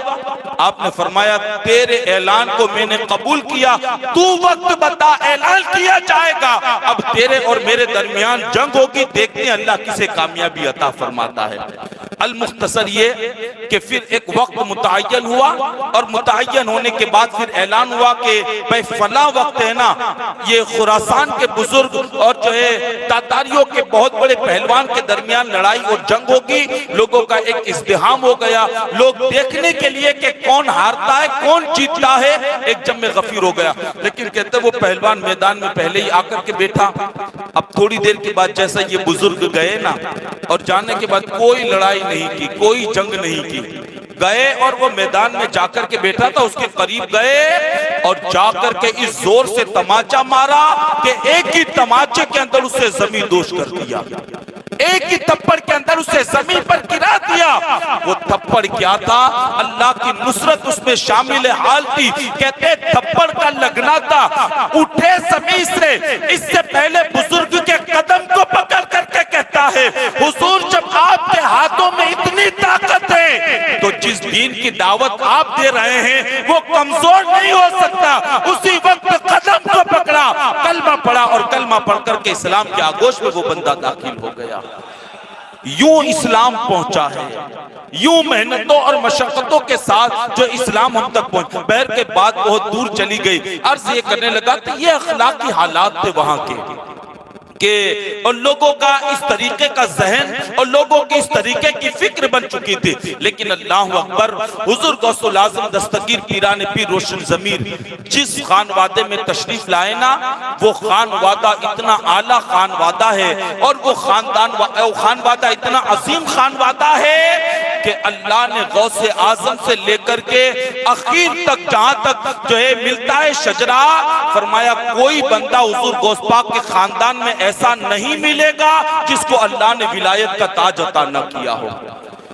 آپ نے فرمایا تیرے اعلان کو میں نے قبول کیا, تو وقت بتا اعلان کیا جائے گا. اب تیرے اور میرے درمیان جنگ ہوگی, دیکھتے ہیں اللہ کسے کامیابی عطا فرماتا ہے. المختصر یہ کہ پھر ایک وقت متعین ہوا اور متعین ہونے کے بعد پھر اعلان ہوا کہ بھئی فلاں وقت ہے نا یہ خراسان کے بزرگ اور جو ہے تاتاریوں کے بہت بڑے پہلوان کے درمیان لڑائی اور جنگ ہوگی. لوگوں کا ایک ازدحام ہو گیا, لوگ دیکھنے کے لیے کہ کون ہارتا ہے کون جیتتا ہے ایک جمع غفیر ہو گیا. لیکن کہتے وہ پہلوان میدان میں پہلے ہی آ کر کے بیٹھا. اب تھوڑی دیر کے بعد جیسا یہ بزرگ گئے نا اور جانے کے بعد کوئی لڑائی نہیں کی, کوئی جنگ نہیں کی, گئے اور وہ میدان میں جا کر کے بیٹھا تھا, اس کے قریب گئے اور جا کر کے اس زور سے تماچا مارا کہ ایک ہی تماچے کے اندر اسے زمین دوش کر دیا, ایک ہی تھپڑ کے اندر اسے زمین پر گرا دیا. وہ تھپڑ کیا تھا, اللہ کی نصرت اس میں شامل حال تھی. کہتے تھپڑ کا لگنا تھا, اٹھے زمین سے, اس سے پہلے بزرگ کے قدم کو پکڑ کر کے کہتا ہے حضور جب آپ کے ہاتھوں میں اتنی طاقت ہے تو جس دین کی دعوت آپ دے رہے ہیں وہ کمزور نہیں ہو سکتا. اسی وقت قدم کو پکڑا, کلمہ پڑھا اور کلمہ پڑھ کر کے اسلام کے آغوش میں وہ بندہ داخل ہو گیا. یوں اسلام پہنچا ہے, یوں محنتوں اور مشقتوں کے ساتھ جو اسلام ہم تک پہنچا. بہر کے بعد بہت دور چلی گئی, عرض یہ کرنے لگا کہ یہ اخلاقی حالات تھے وہاں کے. کہ اور لوگوں کا اس طریقے کا ذہن اور لوگوں کی اس طریقے کی فکر بن چکی تھی. لیکن اللہ اکبر، حضور غوث الاعظم دستگیر پیران پیر روشن ضمیر جس خانوادے میں تشریف لائے نا، وہ خانوادہ اتنا اعلیٰ خانوادہ ہے اور وہ خانوادہ اتنا عظیم خانوادہ ہے کہ اللہ نے غوث اعظم سے لے کر کے اخیر تک جہاں تک جو ہے ملتا ہے شجرہ، فرمایا کوئی بندہ حضور غوث پاک کے خاندان میں ایسا نہیں ملے گا جس کو اللہ نے ولایت کا تاج عطا نہ کیا ہو.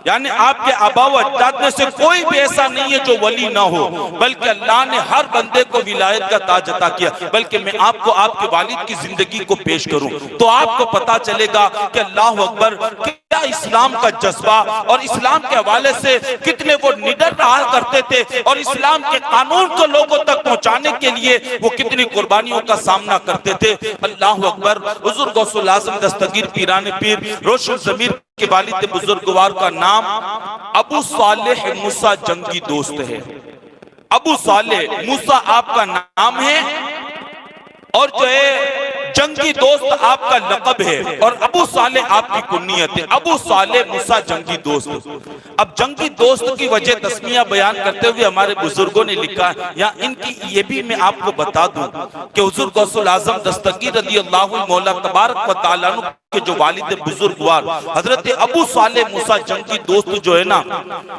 یعنی آپ کے آبا و اجداد میں سے کوئی بھی ایسا نہیں ہے جو ولی نہ ہو، بلکہ اللہ نے ہر بندے کو ولایت کا تاج عطا کیا. بلکہ میں آپ کو آپ کے والد کی زندگی کو پیش کروں تو آپ کو پتا چلے گا کہ اللہ اکبر کیا اسلام کا جذبہ اور اسلام کے حوالے سے کتنے وہ نڈر رہا کرتے تھے اور اسلام کے قانون کو لوگوں تک پہنچانے کے لیے وہ کتنی قربانیوں کا سامنا کرتے تھے. اللہ اکبر. حضور غوث الاعظم دستگیر پیران پیر روشن ضمیر کے والد بزرگوار کا نام ابو صالح موسیٰ جنگی دوست ہے. ابو صالح موسیٰ آپ کا نام ہے اور جو ہے جنگی دوست آپ کا لقب ہے اور ابو صالح آپ کی کنیت ہے. ابو صالح موسیٰ جنگی دوست. اب جنگی دوست کی وجہ تسمیہ بیان کرتے ہوئے ہمارے بزرگوں نے لکھا ہے، یا ان کی یہ بھی میں آپ کو بتا دوں کہ حضور غوث الاعظم دستگیر رضی اللہ مولا تبارک و تعالیٰ عنہ کے جو والد بزرگوار حضرت ابو صالح موسیٰ جنگی دوست جو ہے نا،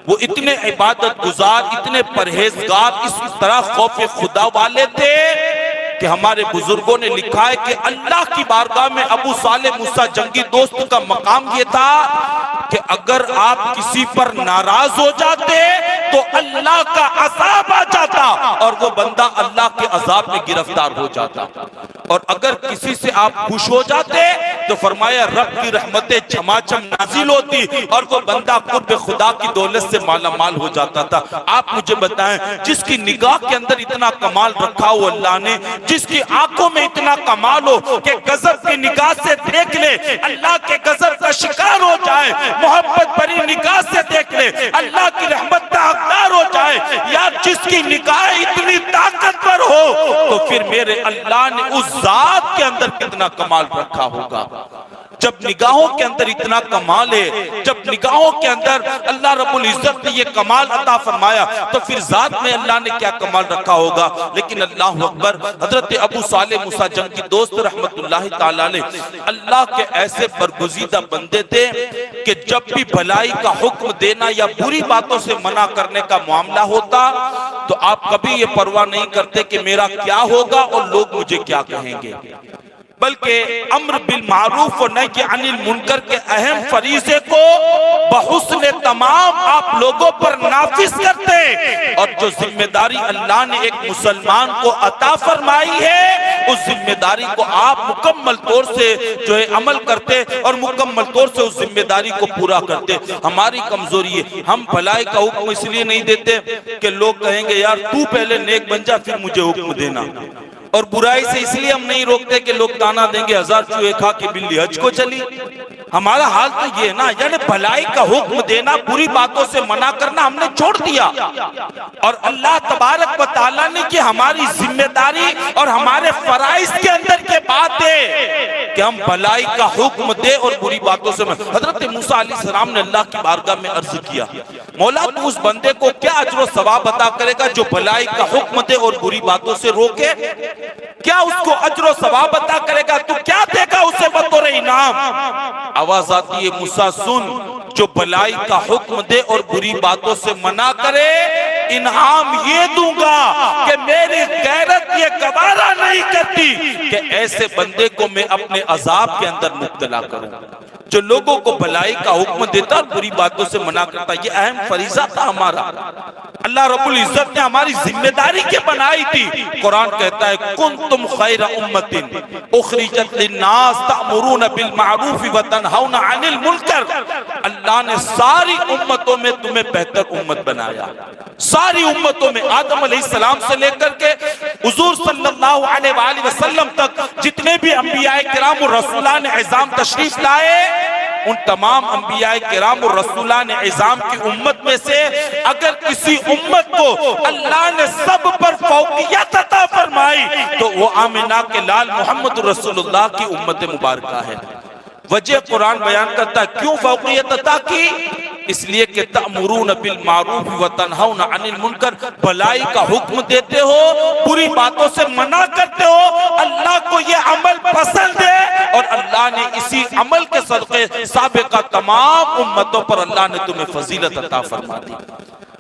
وہ اتنے عبادت گزار، اتنے پرہیزگار، اس طرح خوف خدا والے تھے کہ ہمارے بزرگوں نے لکھا ہے کہ اللہ کی بارگاہ میں ابو صالح موسیٰ جنگی دوست کا مقام یہ تھا کہ اگر آپ کسی پر ناراض ہو جاتے تو اللہ کا عذاب آ جاتا اور وہ بندہ اللہ کے عذاب میں گرفتار ہو جاتا، اور اگر کسی سے آپ خوش ہو جاتے تو فرمایا رب کی رحمتیں چھماچم نازل ہوتی اور وہ بندہ قرب خدا کی دولت سے مالا مال ہو جاتا تھا. آپ مجھے بتائیں، جس کی نگاہ کے اندر اتنا کمال رکھا ہو اللہ نے، جس کی آنکھوں میں اتنا کمال ہو کہ غضب کی نگاہ سے دیکھ لے اللہ کے غضب کا شکار ہو جائے، محبت بری نگاہ سے دیکھ لے اللہ کی رحمت کا حقدار ہو جائے، یا جس کی نگاہ اتنی طاقتور ہو تو پھر میرے اللہ نے اس ذات کے اندر کتنا کمال رکھا ہوگا. جب نگاہوں کے اندر اتنا کمال ہے، جب نگاہوں کے اندر اللہ رب العزت نے یہ کمال عطا فرمایا تو پھر ذات میں اللہ نے کیا کمال رکھا ہوگا. لیکن اللہ اکبر، حضرت ابو صالح موسیٰ جنگی دوست رحمت اللہ تعالیٰ نے اللہ کے ایسے برگزیدہ بندے تھے کہ جب بھی بھلائی کا حکم دینا یا بری باتوں سے منع کرنے کا معاملہ ہوتا تو آپ کبھی یہ پرواہ نہیں کرتے کہ میرا کیا ہوگا اور لوگ مجھے کیا کہیں گے، بلکہ امر بالمعروف و نہی عن المنکر کے اہم فریضے کو بحسن تمام آپ لوگوں پر نافذ کرتے، اور جو ذمہ داری اللہ نے ایک مسلمان کو عطا فرمائی ہے اس ذمہ داری کو آپ مکمل طور سے جو ہے عمل کرتے اور مکمل طور سے اس ذمہ داری کو پورا کرتے. ہماری کمزوری ہے، ہم بھلائی کا حکم اس لیے نہیں دیتے کہ لوگ کہیں گے یار تو پہلے نیک بن جا پھر مجھے حکم دینا، اور برائی سے اس لیے ہم نہیں روکتے کہ لوگ تانا دیں گے 1000 چوہے کھا کے بلی حج کو چلی. ہمارا حال تو یہ ہے نا، یعنی بھلائی کا حکم دینا، بری باتوں سے منع کرنا ہم نے چھوڑ دیا، اور اللہ تبارک و تعالیٰ نے کہ ہماری ذمہ داری اور ہمارے فرائض کے اندر کے بات ہے کہ ہم بھلائی کا حکم دے اور بری باتوں سے منع. حضرت موسیٰ علیہ السلام نے اللہ کی بارگاہ میں عرض کیا، مولا تو اس بندے کو کیا اجر و ثواب عطا کرے گا جو بھلائی کا حکم دے اور بری باتوں سے روکے؟ کیا اس کو اجر و ثواب عطا کرے گا؟ تو کیا دے گا اسے بطور انعام؟ آواز آتی ہے موسیٰ سن، جو بھلائی کا حکم دے اور بری باتوں سے منع کرے انعام یہ دوں گا کہ میری غیرت یہ گوارا نہیں کرتی کہ ایسے بندے کو میں اپنے عذاب کے اندر مبتلا کروں. جو لوگوں کو بھلائی کا حکم دیتا اور بری باتوں سے منع کرتا، یہ اہم فریضہ تھا ہمارا. اللہ رب العزت نے ہماری ذمہ داری کے بنائی تھی. قرآن کہتا ہے کنتم خیر امت اخرجت للناس تأمرون بالمعروف وتنہون عن المنکر. اللہ نے ساری امتوں میں تمہیں بہتر امت بنایا. ساری امتوں میں آدم علیہ السلام سے لے کر کے حضور صلی اللہ علیہ وآلہ وسلم تک جتنے بھی انبیاء کرام اور رسولان عظام تشریف لائے، ان تمام انبیاء کرام اور رسولان عظام کی امت میں سے اگر کسی امت کو اللہ نے سب پر فوقیت عطا فرمائی فرمائی تو وہ آمنہ کے لال محمد رسول اللہ کی امت مبارکہ ہے۔ وجہ قرآن بیان کرتا ہے کیوں فوقیت عطا کی؟ اس لیے کہ تأمرون بالمعروف وتنہون عن المنکر، بھلائی کا حکم دیتے ہو، بری باتوں سے منع کرتے ہو۔ اللہ کو یہ عمل پسند ہے اور اللہ نے اسی عمل کے صدقے سابقہ تمام امتوں پر اللہ نے تمہیں فضیلت عطا فرما دی۔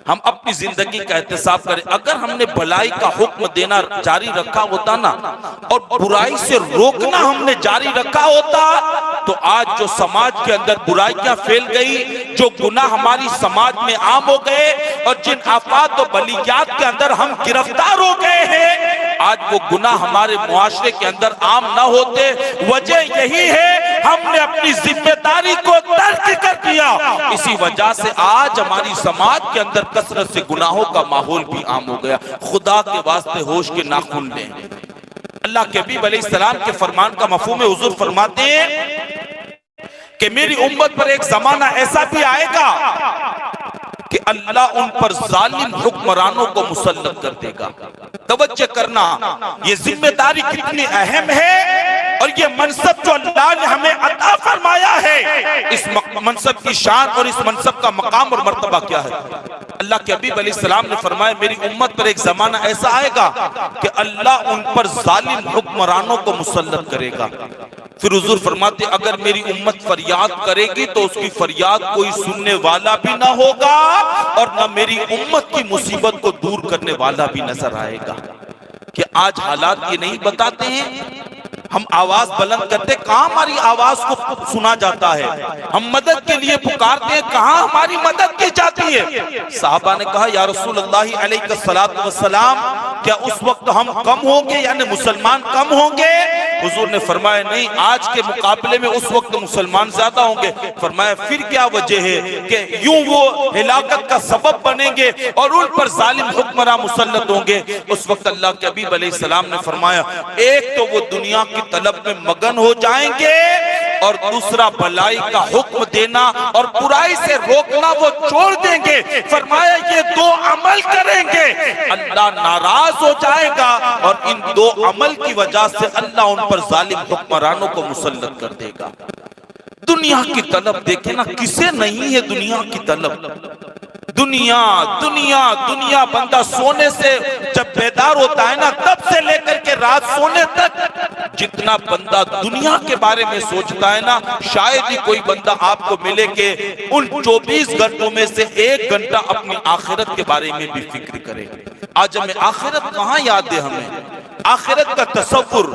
ہم اپنی زندگی کا احتساب کریں، اگر ہم نے بھلائی کا حکم دینا جاری رکھا ہوتا نا اور برائی سے روکنا ہم نے جاری رکھا ہوتا تو آج جو سماج کے اندر برائیاں پھیل گئی، جو گناہ ہماری سماج میں عام ہو گئے اور جن آفات و بلیات کے اندر ہم گرفتار ہو گئے ہیں، آج وہ گناہ ہمارے معاشرے کے اندر عام نہ ہوتے۔ وجہ یہی ہے ہم نے اپنی ذمہ داری کو ترک کر دیا، اسی وجہ سے آج ہماری سماج کے اندر کثرت سے گناہوں کا ماحول بھی عام ہو گیا۔ خدا کے واسطے ہوش کے ناخن لیں۔ اللہ کے حبیب علیہ السلام کے فرمان کا مفہوم حضور فرماتے ہیں کہ میری امت پر ایک زمانہ ایسا بھی آئے گا کہ اللہ ان پر ظالم حکمرانوں کو مسلط کر دے گا۔ توجہ کرنا، یہ ذمہ داری کتنی اہم ہے اور یہ منصب جو اللہ نے ہمیں عطا فرمایا ہے، اس منصب کی شان اور اس منصب کا مقام اور مرتبہ کیا ہے؟ اللہ کے حبیب علیہ السلام نے فرمایا میری امت پر ایک زمانہ ایسا آئے گا کہ اللہ ان پر ظالم حکمرانوں کو مسلط کرے گا۔ پھر حضور فرماتے اگر میری امت فریاد کرے گی تو اس کی فریاد کوئی سننے والا بھی نہ ہوگا اور نہ میری امت کی مصیبت کو دور کرنے والا بھی نظر آئے گا۔ کہ آج حالات یہ نہیں بتاتے ہیں، ہم آواز بلند کرتے کہاں ہماری آواز کو سنا جاتا ہے، ہم مدد کے لیے پکارتے ہیں کہاں ہماری مدد کی جاتی ہے۔ صحابہ نے کہا یا رسول اللہ علیہ السلام کیا اس وقت ہم کم ہوں گے، یعنی مسلمان کم ہوں گے؟ حضور نے فرمایا نہیں، آج کے مقابلے میں اس وقت مسلمان زیادہ ہوں گے۔ فرمایا پھر کیا وجہ ہے کہ یوں وہ ہلاکت کا سبب بنیں گے اور ان پر ظالم حکمراں مسلط ہوں گے۔ اس وقت اللہ کے حبیب علیہ السلام نے فرمایا ایک تو وہ دنیا کی طلب میں مگن ہو جائیں گے اور دوسرا بھلائی کا حکم دینا اور برائی سے روکنا وہ چھوڑ دیں گے۔ فرمایا یہ دو عمل کریں گے اللہ ناراض ہو جائے گا اور ان دو عمل کی وجہ سے اللہ ان پر ظالم حکمرانوں کو مسلط کر دے گا۔ دنیا کی طلب دیکھیں نا، کسے نہیں ہے دنیا کی طلب؟ دنیا دنیا دنیا، بندہ سونے سے جب بیدار ہوتا ہے نا تب سے لے کر کے رات سونے تک جتنا بندہ دنیا کے بارے میں سوچتا ہے نا، شاید ہی کوئی بندہ آپ کو ملے کہ ان 24 گھنٹوں میں سے 1 گھنٹہ اپنی آخرت کے بارے میں بھی فکر کرے۔ آج ہمیں آخرت کہاں یاد ہے؟ ہمیں آخرت کا تصور،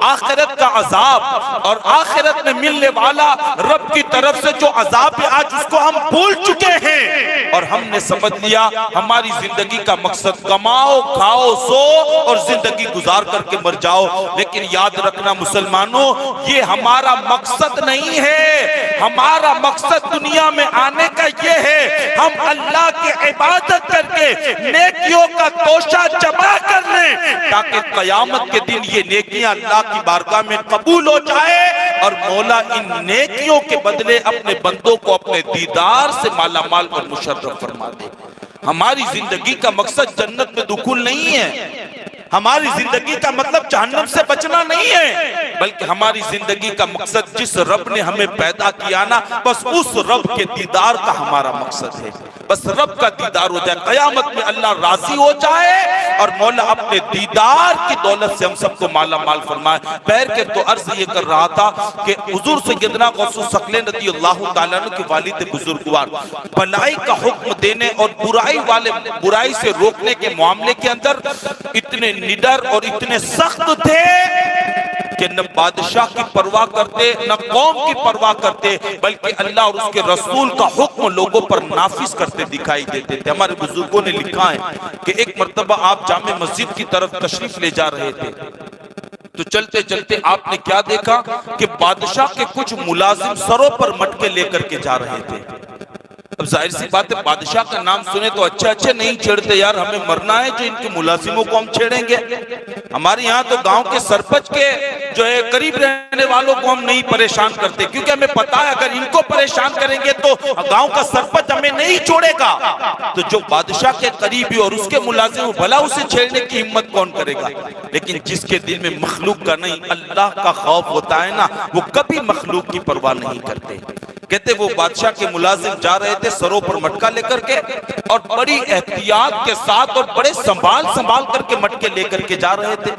آخرت کا عذاب اور آخرت میں ملنے والا رب کی طرف سے جو عذاب ہے آج اس کو ہم بھول چکے ہیں اور ہم نے سمجھ لیا ہماری زندگی کا مقصد کماؤ کھاؤ سو اور زندگی گزار کر کے مر جاؤ۔ لیکن یاد رکھنا مسلمانوں، یہ ہمارا مقصد نہیں ہے۔ ہمارا مقصد دنیا میں آنے کا یہ ہے ہم اللہ کی عبادت کر کے نیکیوں کا توشہ جمع کر لیں تاکہ قیامت کے دن یہ نیکیاں اللہ کی بارگاہ میں قبول ہو جائے اور مولا ان نیکیوں کے بدلے اپنے بندوں کو اپنے دیدار سے مالا مال اور مشرف فرما دے۔ ہماری زندگی کا مقصد جنت میں دخول نہیں ہے، ہماری زندگی کا مطلب جہنم سے بچنا نہیں ہے، بلکہ ہماری زندگی کا مقصد جس رب نے ہمیں پیدا کیا نا بس اس رب کے دیدار کا ہمارا مقصد ہے۔ بس رب کا دیدار ہو جائے، قیامت میں اللہ راضی ہو جائے اور مولا اپنے دیدار کی دولت سے ہم سب کو مالا مال فرمائے۔ پیر کے تو عرض یہ کر رہا تھا کہ حضور سیدنا غوث ثقلین رضی اللہ تعالیٰ عنہ کے والد بزرگوار بھلائی کا حکم دینے اور برائی سے روکنے کے معاملے کے اندر اتنے نڈر اور اتنے سخت تھے کہ نہ بادشاہ کی پرواہ کرتے نہ قوم کی پرواہ کرتے، بلکہ اللہ اور اس کے رسول کا حکم لوگوں پر نافذ کرتے دکھائی دیتے تھے۔ ہمارے بزرگوں نے لکھا ہے کہ ایک مرتبہ آپ جامع مسجد کی طرف تشریف لے جا رہے تھے تو چلتے چلتے آپ نے کیا دیکھا کہ بادشاہ کے کچھ ملازم سروں پر مٹکے لے کر کے جا رہے تھے۔ اب ظاہر سی بات ہے بادشاہ کا نام سنے تو اچھے نہیں چھیڑتے، یار ہمیں مرنا ہے جو ان کے ملازموں کو ہم چھیڑیں گے؟ ہمارے یہاں تو گاؤں کے سرپنچ کے جو ہے قریب رہنے والوں کو ہم نہیں پریشان کرتے، کیونکہ ہمیں پتا ہے اگر ان کو پریشان کریں گے تو گاؤں کا سرپنچ ہمیں نہیں چھوڑے گا۔ تو جو بادشاہ کے قریبی اور اس کے ملازم بھلا اسے چھیڑنے کی ہمت کون کرے گا؟ لیکن جس کے دل میں مخلوق کا نہیں اللہ کا خوف ہوتا ہے نا، وہ کبھی مخلوق کی پرواہ نہیں کرتے۔ کہتے وہ بادشاہ کے ملازم جا رہے تھے سروں پر مٹکا لے کر کے، اور بڑی احتیاط کے ساتھ اور بڑے سنبھال کر کے مٹکے لے کر کے جا رہے تھے۔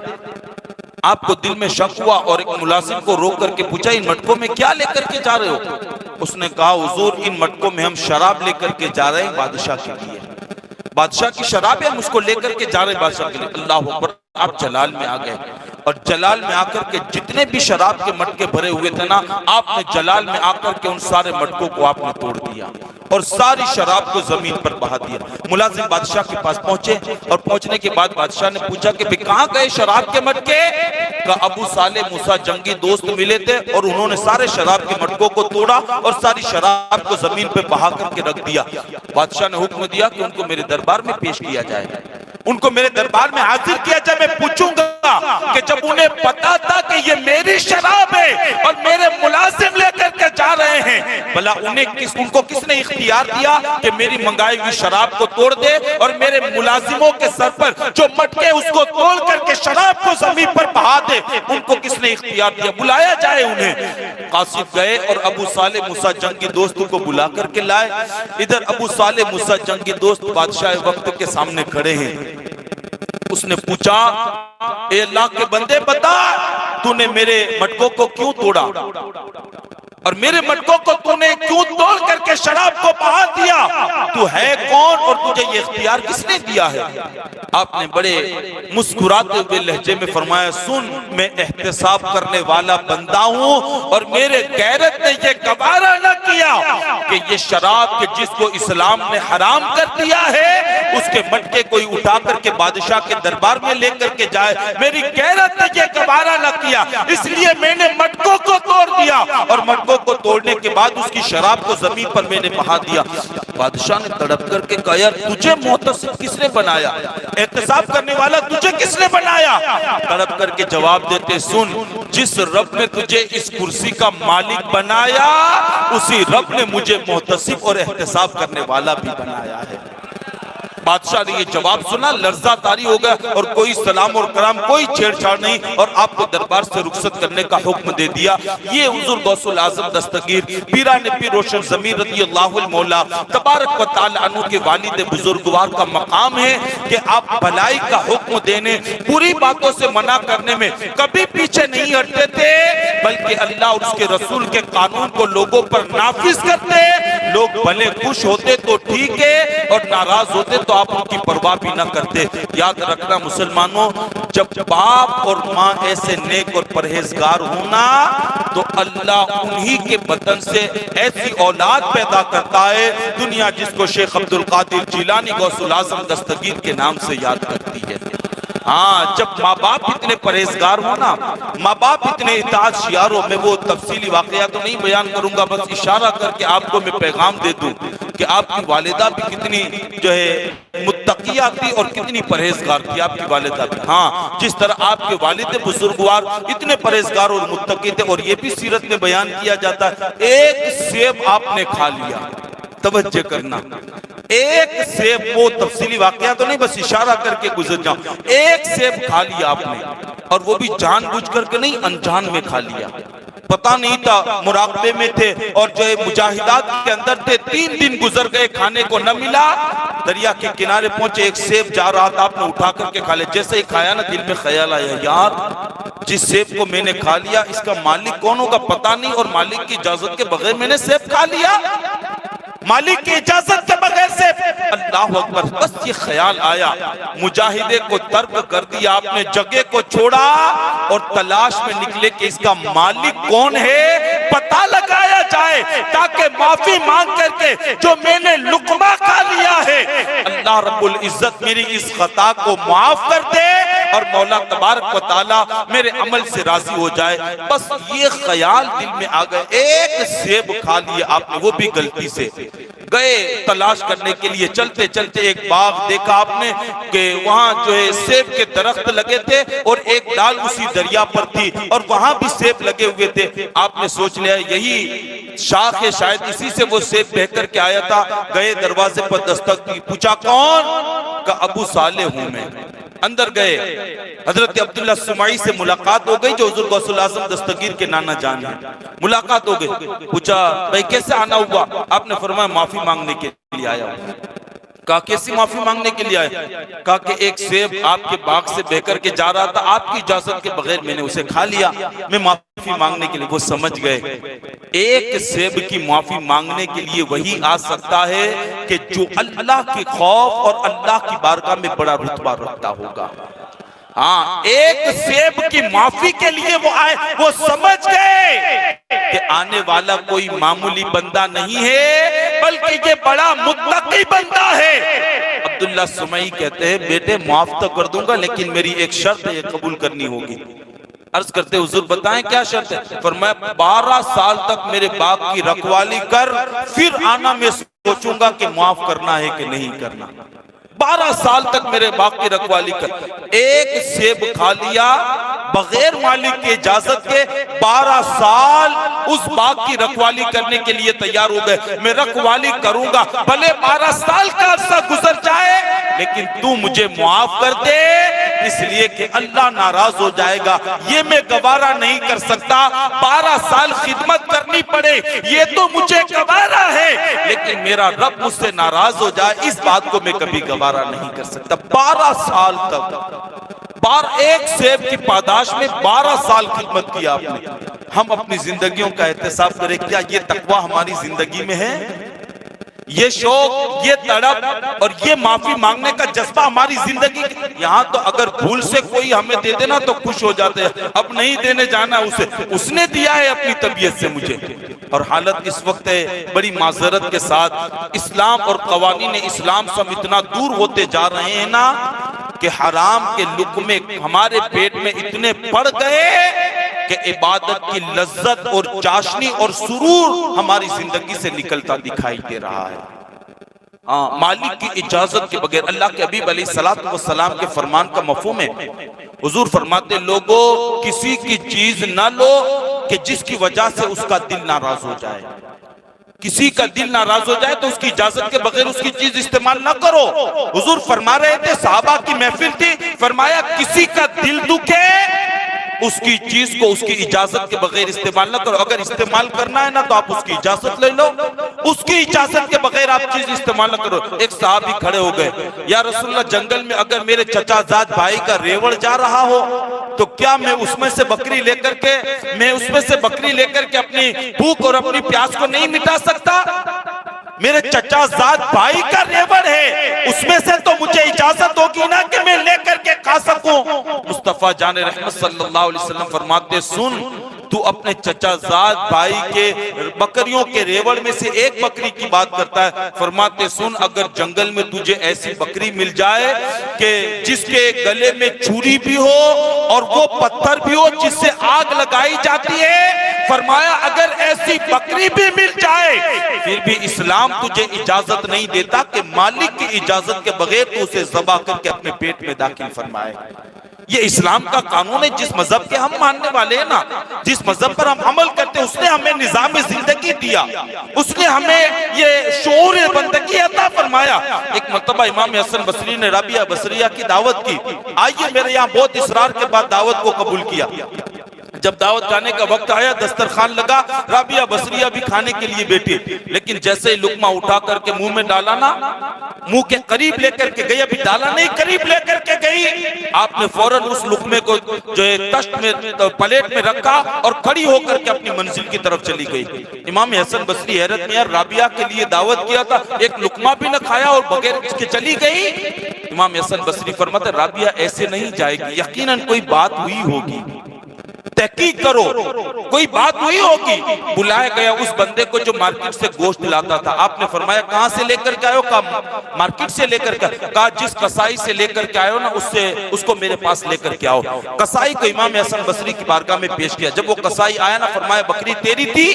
آپ کو دل میں شک ہوا اور ایک ملازم کو روک کر کے پوچھا ان مٹکوں میں کیا لے کر کے جا رہے ہو؟ اس نے کہا حضور ان مٹکوں میں ہم شراب لے کر کے جا رہے ہیں بادشاہ کے لیے، بادشاہ کی شراب ہے ہم اس کو لے کر کے جا رہے ہیں بادشاہ کے لیے۔ اللہ اکبر، آپ جلال میں آ گئے، اور جلال میں آ کر کے جتنے بھی شراب کے مٹکے بھرے ہوئے تھے نا، آپ نے جلال میں آ کر کے ان سارے مٹکوں کو آپ نے توڑ دیا اور ساری شراب کو زمین پر بہا دیا۔ ملازم بادشاہ کے پاس پہنچے، اور پہنچنے کے بعد بادشاہ نے پوچھا کہ کہاں گئے شراب کے مٹکے؟ کہا ابو صالح موسیٰ جنگی دوست ملے تھے اور انہوں نے سارے شراب کے مٹکوں کو توڑا اور ساری شراب کو زمین پہ بہا کر کے رکھ دیا۔ بادشاہ نے حکم دیا کہ ان کو میرے دربار میں پیش کیا جائے، ان کو میرے دربار میں حاضر کیا جائے۔ میں پوچھوں گا کہ جب انہیں پتا تھا کہ یہ میری شراب ہے اور میرے ملازم لے کر کے جا رہے ہیں، بھلا ان کو کس نے اختیار دیا کہ میری منگائی ہوئی شراب کو توڑ دے اور میرے ملازموں کے سر پر جو مٹکے اس کو توڑ کر کے شراب کو زمین پر بہا دے؟ ان کو کس نے اختیار دیا؟ بلایا جائے انہیں۔ قاصد گئے اور ابو صالح موسیٰ جنگی دوست کو بلا کر کے لائے۔ ادھر ابو صالح موسیٰ جنگی دوست بادشاہ وقت کے سامنے کھڑے ہیں۔ اس نے پوچھا اے اللہ کے بندے بتا تو نے میرے مٹکوں کو کیوں توڑا، اور میرے مٹکوں کو تو نے کیوں توڑ کر کے شراب کو بہا دیا؟ تو ہے کون اور تجھے یہ اختیار کس نے دیا ہے؟ آپ نے بڑے مسکراتے ہوئے لہجے میں فرمایا سن، میں احتساب کرنے والا بندہ ہوں، اور میرے غیرت نے یہ گوارا نہ کیا کہ یہ شراب کے جس کو اسلام نے حرام کر دیا ہے اس کے مٹکے کوئی اٹھا کر کے بادشاہ کے دربار میں لے کر کے جائے۔ میری غیرت نے یہ گوارا نہ کیا، اس لیے میں نے مٹکوں کو توڑ دیا، اور مٹکوں کو توڑنے کے بعد اس کی شراب کو زمین پر میں نے بہا دیا۔ بادشاہ نے تڑپ کر کے کہا یار تجھے محتسب کس نے بنایا، احتساب کرنے والا تجھے کس نے بنایا؟ تڑپ کر کے جواب دیتے سن، جس رب نے تجھے اس کرسی کا مالک بنایا اسی رب نے مجھے محتسب اور احتساب کرنے والا بھی بنایا ہے۔ بادشاہ نے یہ جواب سنا، لرزہ طاری ہو گیا اور کوئی سلام اور کرام، کوئی چھیڑ چھاڑ نہیں، اور آپ کو دربار سے رخصت کرنے کا حکم دے دیا۔ یہ حضور غوث العظم دستگیر پیران پیر روشن ضمیر رضی اللہ المولا تبارک و تعالی عنہ کے والد بزرگوار کا مقام ہے کہ آپ بھلائی کا حکم دینے، پوری باتوں سے منع کرنے میں کبھی پیچھے نہیں ہٹتے تھے، بلکہ اللہ اور اس کے رسول کے قانون کو لوگوں پر نافذ کرتے۔ لوگ بھلے خوش ہوتے تو ٹھیک ہے اور ناراض ہوتے تو آپ ان کی پرواہ بھی نہ کرتے۔ یاد رکھنا مسلمانوں، جب باپ اور ماں ایسے نیک اور پرہیزگار ہونا تو اللہ انہی کے بدن سے ایسی اولاد پیدا کرتا ہے دنیا جس کو شیخ عبدالقادر جیلانی غوث العظم دستگیر کے نام سے یاد کرتی ہے۔ ہاں، جب ماں باپ اتنے پرہیزگار ہونا، ماں باپ اتنے اطاعت شیار ہو، میں وہ تفصیلی واقعات تو نہیں بیان کروں گا، بس اشارہ کر کے آپ کو میں پیغام دے دوں کہ آپ کی والدہ بھی کتنی جو ہے متقیہ تھی اور کتنی پرہیزگار تھی آپ کی والدہ بھی۔ ہاں، جس طرح آپ کے والد بزرگوار اتنے پرہیزگار اور متقی تھے، اور یہ بھی سیرت میں بیان کیا جاتا ہے ایک سیب آپ نے کھا لیا، توجہ کرنا، ایک سیب، وہ تفصیلی واقعہ تو نہیں بس اشارہ کر کے گزر جاؤں، ایک سیب کھا لیا آپ نے، اور وہ بھی جان بوجھ کر کے نہیں، انجان میں کھا لیا، پتہ نہیں تھا، مراقبے میں تھے اور جو مجاہدات کے اندر تھے، 3 دن گزر گئے کھانے کو نہ ملا، دریا کے کنارے پہنچے، ایک سیب جا رہا تھا، آپ نے اٹھا کر کے کھا لیا، جیسے ہی کھایا نا دل میں خیال آیا یار جس سیب کو میں نے کھا لیا اس کا مالک کون ہوگا پتہ نہیں، اور مالک کی اجازت کے بغیر میں نے سیب کھا لیا، مالک کی اجازت کے بغیر سے، اللہ اکبر، بس یہ خیال آیا، مجاہدے کو ترک کر دیا آپ نے، جگہ کو چھوڑا اور تلاش میں نکلے کہ اس کا مالک کون ہے، پتہ لگایا جائے تاکہ معافی مانگ کر کے جو میں نے لقمہ کھا لیا ہے اللہ رب العزت میری اس خطا کو معاف کر دے اور مولا تبارک و تعالی میرے عمل سے راضی ہو جائے۔ بس یہ خیال دل میں آ گئے، ایک سیب کھا لیا آپ نے، وہ بھی غلطی سے، گئے تلاش کرنے کے لیے، چلتے چلتے ایک باغ دیکھا آپ نے کہ وہاں جو ہے سیب کے درخت لگے تھے اور ایک ڈال اسی دریا پر تھی اور وہاں بھی سیب لگے ہوئے تھے۔ آپ نے سوچ لیا یہی شاخ ہے، شاید اسی سے وہ سیب بہ کر کے آیا تھا۔ گئے دروازے پر دستک دی، پوچھا کون؟ کہا ابو صالح ہوں میں۔ اندر گئے، حضرت عبداللہ سمائی سے ملاقات ہو گئی جو حضور غوث الاعظم دستگیر کے نانا جان ہیں۔ ملاقات ہو گئی، پوچھا بھائی کیسے آنا ہوا؟ آپ نے فرمایا معافی مانگنے کے لیے آیا ہوں۔ کہا کیسی معافی مانگنے کے لیے آیا؟ کہا کہ ایک سیب آپ کے باغ سے بہ کر کے جا رہا تھا، آپ کی اجازت کے بغیر میں نے اسے کھا لیا، میں معافی مانگنے کے لیے۔ وہ سمجھ گئے ایک سیب کی معافی مانگنے کے لیے وہی آ سکتا ہے کہ جو اللہ کی خوف اور اللہ کی بارگاہ میں بڑا رتبہ رکھتا ہوگا۔ ہاں، ایک سیب کی معافی کے لیے وہ آئے، وہ سمجھ گئے کہ آنے والا کوئی معمولی بندہ نہیں ہے بلکہ یہ بڑا متقی بندہ ہے۔ عبداللہ سمعی کہتے ہیں بیٹے معاف تو کر دوں گا لیکن میری ایک شرط ہے، یہ قبول کرنی ہوگی۔ عرض کرتے حضور بتائیں کیا شرط ہے؟ فرمایا 12 سال تک میرے باغ کی رکھوالی کر، پھر آنا میں سوچوں گا کہ معاف کرنا ہے کہ نہیں کرنا۔ 12 سال تک میرے باغ کی رکھوالی کر۔ ایک سیب کھا لیا بغیر مالک کی اجازت کے، 12 سال اس باغ کی رکھوالی کرنے کے لیے تیار ہو گئے۔ میں رکھوالی کروں گا، بھلے 12 سال کا عرصہ گزر جائے لیکن تو مجھے معاف کر دے، اس لیے کہ اللہ ناراض ہو جائے گا، یہ میں گوارا نہیں کر سکتا۔ 12 سال خدمت کرنی پڑے یہ تو مجھے گوارا ہے، لیکن میرا رب مجھ سے ناراض ہو جائے اس بات کو میں کبھی گوارا نہیں کر سکتا۔ 12 سال تک، ایک سیب کی پاداش میں 12 سال خدمت کی آپ نے۔ ہم اپنی زندگیوں کا احتساب کریں، کیا یہ تقوی ہماری زندگی میں ہے؟ یہ شوق، یہ تڑپ اور یہ معافی مانگنے کا جذبہ ہماری زندگی؟ یہاں تو اگر بھول سے کوئی ہمیں دے دینا تو خوش ہو جاتے ہیں، اب نہیں دینے جانا اسے، اس نے دیا ہے اپنی طبیعت سے مجھے۔ اور حالت اس وقت ہے بڑی معذرت کے ساتھ اسلام اور قوانین اسلام سے ہم اتنا دور ہوتے جا رہے ہیں نا کہ حرام کے لقمے ہمارے پیٹ میں اتنے پڑ گئے کہ عبادت کی لذت اور چاشنی اور سرور ہماری زندگی سے نکلتا دکھائی دے رہا ہے۔ مالک کی اجازت کے بغیر، اللہ کے حبیب علیہ السلام کے فرمان کا مفہوم ہے، حضور فرماتے لوگوں کسی کی چیز نہ لو کہ جس کی وجہ سے اس کا دل ناراض ہو جائے۔ کسی کا دل ناراض ہو جائے تو اس کی اجازت کے بغیر اس کی چیز استعمال نہ کرو۔ حضور فرما رہے تھے، صحابہ کی محفل تھی، فرمایا کسی کا دل دکھے اس کی چیز کو اس کی اجازت کے بغیر استعمال نہ کرو، اگر استعمال کرنا ہے نا تو آپ اس کی اجازت لے لو، اس کی اجازت کے بغیر آپ چیز استعمال نہ کرو۔ ایک صحابی کھڑے ہو گئے، یا رسول اللہ جنگل میں اگر میرے چچا زاد بھائی کا ریوڑ جا رہا ہو تو کیا میں اس میں سے بکری لے کر کے اپنی بھوک اور اپنی پیاس کو نہیں مٹا سکتا؟ میرے چچا زاد بھائی کا ریوڑ ہے، اس میں سے تو مجھے اجازت ہوگی نا کہ میں لے کر کے کھا سکوں۔ مصطفیٰ جان رحمت صلی اللہ علیہ وسلم فرماتے سن، تو اپنے چچا زاد بھائی کے بکریوں کے ریوڑ میں سے ایک بکری کی بات کرتا ہے، فرماتے سن اگر جنگل میں تجھے ایسی بکری مل جائے کہ جس کے گلے میں چھری بھی ہو اور وہ پتھر بھی ہو جس سے آگ لگائی جاتی ہے، فرمایا اگر ایسی بکری بھی مل جائے پھر بھی اسلام تجھے اجازت نہیں دیتا کہ مالک کی اجازت کے بغیر تو اسے ذبح کر کے اپنے پیٹ میں داخل فرمائے۔ یہ اسلام کا قانون ہے، جس مذہب کے ہم ماننے والے ہیں نا، جس مذہب پر ہم عمل کرتے ہیں، اس نے ہمیں نظام زندگی دیا، اس نے ہمیں یہ شعور بندگی عطا فرمایا۔ ایک مرتبہ امام حسن بصری نے رابعہ بصریہ کی دعوت کی، آئیے میرے یہاں، بہت اصرار کے بعد دعوت کو قبول کیا۔ جب دعوت جانے کا وقت آیا دسترخوان لگا، رابعہ بصریہ بھی کھانے کے لیے بیٹھی، لیکن جیسے ہی لقمہ اٹھا کر کے منہ میں ڈالا نا، منہ کے قریب لے کر کے گئی، ابھی ڈالا نہیں قریب لے کر کے گئی، آپ نے فوراً اس لقمے کو جو ہے تشت میں پلیٹ میں رکھا اور کھڑی ہو کر کے اپنی منزل کی طرف چلی گئی۔ امام حسن بصری حیرت میں، یار رابعہ کے لیے دعوت کیا تھا، ایک لقمہ بھی نہ کھایا اور بغیر اس کے چلی گئی۔ امام حسن بصری فرماتے رابعہ ایسے نہیں جائے گی، یقیناً کوئی بات ہوئی ہوگی، تحقیق کرو، کوئی بات ہوئی ہوگی۔ بلایا گیا اس بندے کو جو مارکیٹ سے گوشت لاتا تھا، آپ نے فرمایا کہاں سے لے کر کے آئے ہو؟ کہا مارکیٹ سے لے کر کے، کہا جس قصائی سے لے کر کے آئے ہو نا اس کو میرے پاس لے کر کے آؤ۔ قصائی کو امام حسن بصری کی بارگاہ میں پیش کیا، جب وہ قصائی آیا نا، فرمایا بکری تیری تھی؟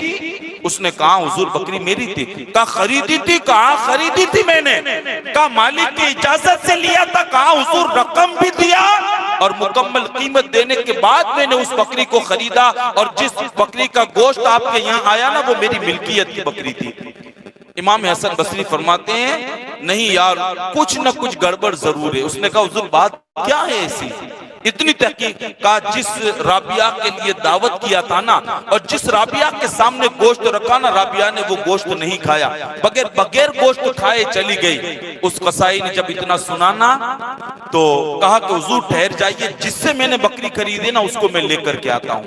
اس نے کہا حضور بکری میری تھی. کہا خریدی تھی؟ کہا خریدی تھی میں نے. کہا مالک کی اجازت سے لیا تھا؟ کہا حضور رقم بھی دیا اور مکمل قیمت دینے کے بعد میں نے اس بکری کو خریدا, اور جس بکری کا گوشت آپ کے یہاں آیا نا وہ میری ملکیت کی بکری تھی. امام حسن بصری فرماتے ہیں نہیں یار کچھ نہ کچھ گڑبڑ ضرور ہے. اس نے کہا حضور بات کیا ہے ایسی؟ اتنی تحقیق. کہا جس رابعہ کے لیے دعوت کیا تھا نا, اور جس رابعہ کے سامنے گوشت رکھا نا, رابعہ نے وہ گوشت نہیں کھایا, بغیر گوشت کھائے چلی گئی. اس قصائی نے جب اتنا سنا نا تو کہا کہ حضور ٹھہر جائیے, جس سے میں نے بکری خریدی نا اس کو میں لے کر کے آتا ہوں.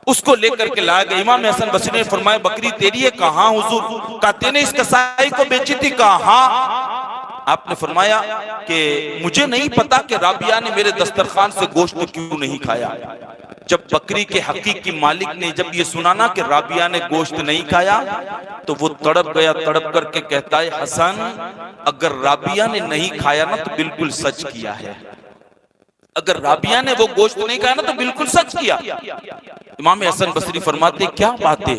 اس کو لے کر کے لایا گیا. امام حسن بصری نے فرمایا بکری تیری ہے؟ کہاں حضور. کہا تے نے اس قصائی کو بیچی تھی؟ کہا ہاں. آپ نے فرمایا کہ مجھے نہیں پتا کہ رابعہ نے میرے دسترخوان سے گوشت کیوں نہیں کھایا. جب بکری کے حقیقی مالک نے جب یہ سنا نا کہ رابعہ نے گوشت نہیں کھایا تو وہ تڑپ گیا. تڑپ کر کے کہتا ہے حسن اگر رابعہ نے نہیں کھایا نا تو بالکل سچ کیا ہے. اگر رابعہ نے وہ گوشت نہیں کھایا نا تو بالکل سچ کیا. امام حسن بصری فرماتے کیا بات ہے؟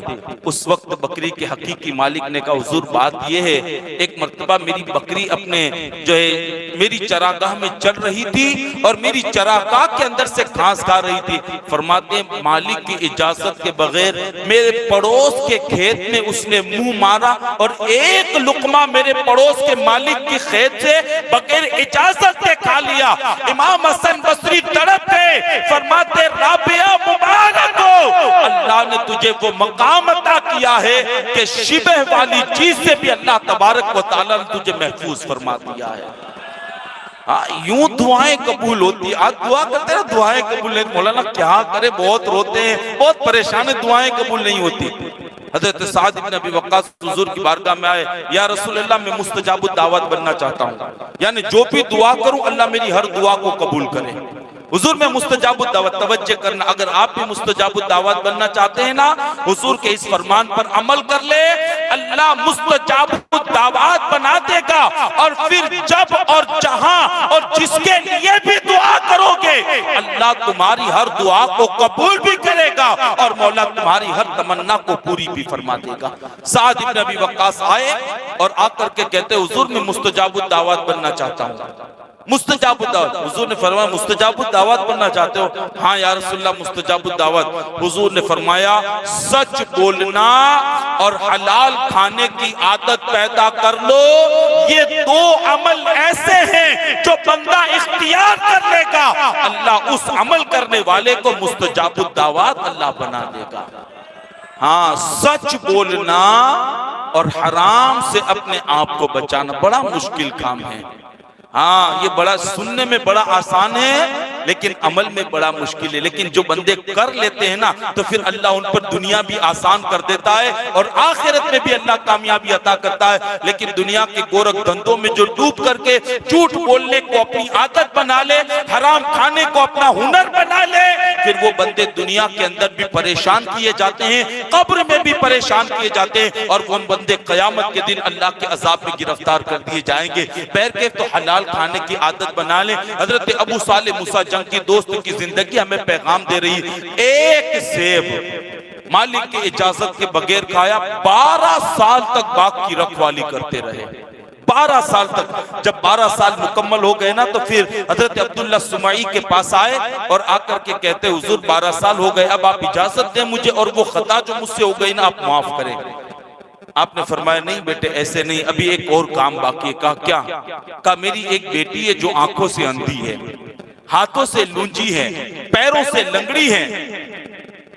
اس وقت بکری کے حقیقی مالک نے کہا حضور بات یہ ہے ایک مرتبہ میری بکری اپنے جو ہے میری چراگاہ میں چل رہی تھی اور میری چراگاہ کے اندر سے گھاس کھا رہی تھی. فرماتے مالک کی اجازت کے بغیر میرے پڑوس کے کھیت میں اس نے منہ مارا اور ایک لقمہ میرے پڑوس کے مالک کی کھیت سے بغیر اجازت کے کھا لیا. امام حسن بصری تڑپ گئے. فرماتے رابعہ مبارک ہو, اللہ نے تجھے وہ مقام عطا کیا ہے کہ شبہ والی چیز سے بھی اللہ تبارک و تعالیٰ نے تجھے محفوظ فرما دیا ہے. یوں دعائیں قبول ہوتی. آج دعا کرتے ہیں دعائیں قبول نہیں. مولانا کیا کرے, بہت روتے ہیں, بہت پریشان ہیں, دعائیں قبول نہیں ہوتی. حضرت سعد بن ابی وقاص حضور کی بارگاہ میں آئے, یا رسول اللہ میں مستجاب الدعوت بننا چاہتا ہوں, یعنی جو بھی دعا کروں اللہ میری ہر دعا کو قبول کرے. حضور میں مستجاب الدعوت, توجہ کرنا, اگر آپ بھی مستجاب الدعوت بننا چاہتے ہیں نا حضور کے اس فرمان پر عمل کر لے, اللہ مستجاب الدعوت بنا دے گا. اور پھر جب اور جہاں اور جس کے لیے بھی دعا کرو گے اللہ تمہاری ہر دعا کو قبول بھی کرے گا اور مولا تمہاری ہر تمنا کو پوری بھی فرما دے گا. سعد بن ابی وقاص آئے اور آ کر کے کہتے حضور میں مستجاب الدعوت بننا چاہتا ہوں. مستجاب الدعوت. حضور نے فرمایا مستجاب الدعوت بننا چاہتے ہو؟ ہاں یا رسول اللہ مستجاب الدعوت. حضور نے فرمایا سچ بولنا اور حلال کھانے کی عادت پیدا کر لو, یہ دو عمل ایسے ہیں جو بندہ اختیار کر لے گا اللہ اس عمل کرنے والے کو مستجاب الدعوت اللہ بنا دے گا. ہاں سچ بولنا اور حرام سے اپنے آپ کو بچانا بڑا مشکل کام ہے. ہاں یہ بڑا سننے میں بڑا آسان ہے لیکن عمل میں بڑا مشکل ہے. لیکن جو بندے کر لیتے ہیں نا تو پھر اللہ ان پر دنیا بھی آسان کر دیتا ہے اور آخرت میں بھی اللہ کامیابی عطا کرتا ہے. لیکن دنیا کے گورکھ دھندوں میں جو ڈوب کر کے جھوٹ بولنے کو اپنی عادت بنا لے, حرام کھانے کو اپنا ہنر بنا لے, پھر وہ بندے دنیا کے اندر بھی پریشان کیے جاتے ہیں, قبر میں بھی پریشان کیے جاتے ہیں, اور وہ بندے قیامت کے دن اللہ کے عذاب میں گرفتار کر دیے جائیں گے. بہرکیف تو حلال کھانے کی عادت بنا لیں. حضرت ابو صالح موسیٰ جنگ کی دوست کی زندگی ہمیں پیغام دے رہی. ایک سیب مالک کی اجازت کے بغیر کھایا, 12 سال تک باغ کی رکھوالی کرتے رہے. 12 سال تک. جب 12 سال مکمل ہو گئے نا تو پھر حضرت عبداللہ سمعی کے پاس آئے اور آ کر کے کہتے حضور 12 سال ہو گئے, اب آپ اجازت دیں مجھے اور وہ خطا جو مجھ سے ہو گئی نا آپ معاف کریں. آپ نے فرمایا نہیں بیٹے ایسے نہیں, ابھی ایک اور کام باقی ہے. کہا کیا؟ کہا میری ایک بیٹی ہے جو آنکھوں سے اندھی ہے, ہاتھوں سے لونجی ہے, پیروں سے لنگڑی ہے,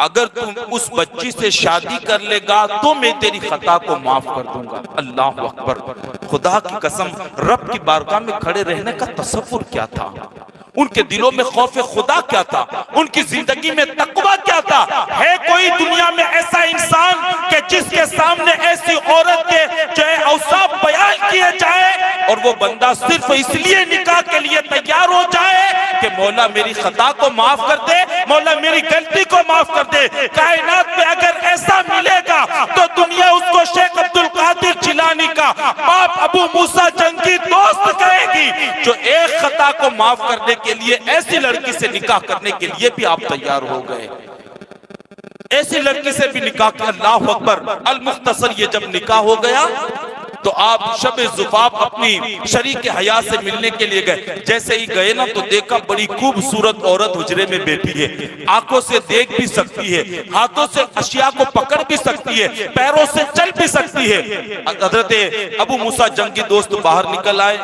اگر تم اس بچی سے شادی کر لے گا تو میں تیری خطا کو معاف کر دوں گا. اللہ اکبر. خدا کی قسم رب کی بارگاہ میں کھڑے رہنے کا تصور کیا تھا, ان کے دلوں میں خوف خدا کیا تھا, ان کی زندگی میں تقوی کیا تھا. ہے کوئی دنیا میں ایسا انسان کہ جس کے سامنے ایسی عورت کے جو ہے اوصاف بیان کیے جائے اور وہ بندہ صرف اس لیے نکاح کے لیے تیار ہو جائے کہ مولا میری خطا کو معاف کر دے, مولا میری غلطی کو معاف کر دے. کائنات میں اگر ایسا ملے گا تو دنیا اس کو شیخ عبد القادر جیلانی کا باپ ابو موسیٰ جنگی دوست کہے گی, جو ایک خطا کو معاف کرنے کے لیے ایسی لڑکی سے نکاح کرنے کے لیے بھی آپ تیار ہو گئے. ایسی لڑکی سے بھی نکاح کیا. اللہ اکبر. المختصر یہ جب نکاح ہو گیا تو آپ شب زفاف اپنی شریک حیا سے ملنے کے لیے گئے. جیسے ہی گئے نا تو دیکھا بڑی خوبصورت عورت حجرے میں بیٹھی ہے. آنکھوں سے دیکھ بھی سکتی ہے, ہاتھوں سے اشیاء کو پکڑ بھی سکتی ہے, پیروں سے چل بھی سکتی ہے. حضرت ابو موسیٰ جنگی دوست باہر نکل آئے.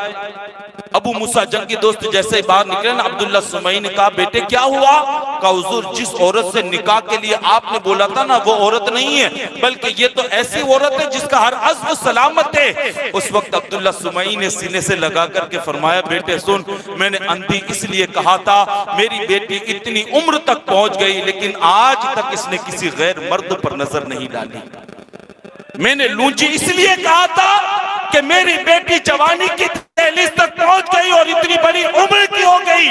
ابو موسیٰ جنگی دوست جیسے ہی باہر نکلے نا, عبداللہ سمعی نے کہا بیٹے کیا ہوا؟ کہا حضور جس عورت سے نکاح کے لیے آپ نے بولا تھا نا وہ عورت نہیں ہے, بلکہ یہ تو ایسی عورت ہے جس کا ہر عضو سلامت ہے. اس وقت عبداللہ سمعی نے سینے سے لگا کر کے فرمایا بیٹے سن, میں نے اندھی اس لیے کہا تھا, میری بیٹی اتنی عمر تک پہنچ گئی لیکن آج تک اس نے کسی غیر مرد پر نظر نہیں ڈالی. میں نے لونجی اس لیے کہا تھا کہ میری بیٹی جوانی کی دہلیز تک پہنچ گئی اور اتنی بڑی عمر کی ہو گئی,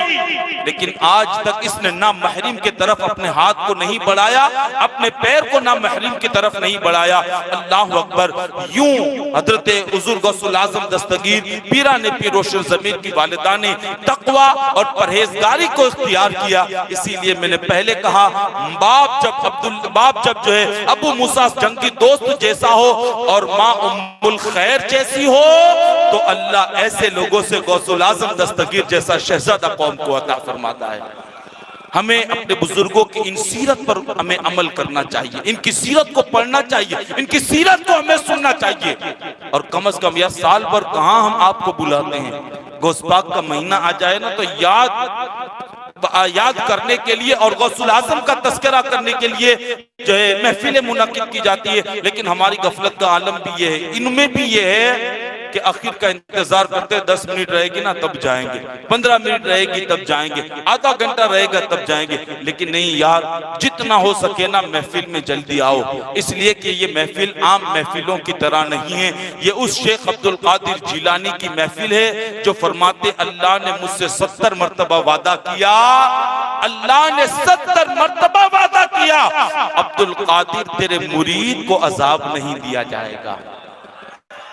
لیکن آج تک اس نے نامحرم کی طرف اپنے ہاتھ کو نہیں بڑھایا, اپنے پیر کو نامحرم کی طرف نہیں بڑھایا. اللہ اکبر. یوں حضرت حضور غوث الاعظم دستگیر پیران پیر روشن ضمیر کی والدہ نے تقوی اور پرہیزگاری کو اختیار کیا. اسی لیے میں نے پہلے کہا باپ جب جو ہے ابو موسیٰ جنگی دوست جیسا ہو اور ماں ام الخیر جیسی ہو تو اللہ ایسے لوگوں سے غوث الاعظم دستگیر جیسا شہزادہ قوم کو عطا فرماتا ہے. ہمیں اپنے بزرگوں کی ان سیرت پر ہمیں عمل کرنا چاہیے, ان کی سیرت کو پڑھنا چاہیے, ان کی سیرت کو ہمیں سننا چاہیے. اور کم از کم یا سال پر کہاں ہم آپ کو بلاتے ہیں, غوث پاک کا مہینہ آ جائے نا تو یاد کرنے کے لیے اور غوث الاعظم کا تذکرہ کرنے کے لیے جو ہے محفلیں منعقد کی جاتی ہے. لیکن ہماری غفلت کا عالم بھی یہ ہے, ان میں بھی یہ ہے کہ آخر کا انتظار کرتے 10 منٹ رہے گی نا تب جائیں گے, 15 منٹ رہے گی تب جائیں گے, آدھا گھنٹہ رہے گا تب جائیں گے. لیکن نہیں یار, جتنا ہو سکے نا محفل میں جلدی آؤ, اس لیے کہ یہ محفل عام محفلوں کی طرح نہیں ہے. یہ اس شیخ عبد القادر جیلانی کی محفل ہے جو فرماتے اللہ نے مجھ سے 70 مرتبہ وعدہ کیا, اللہ نے 70 مرتبہ وعدہ کیا عبد القادر تیرے مرید کو عذاب نہیں دیا جائے گا.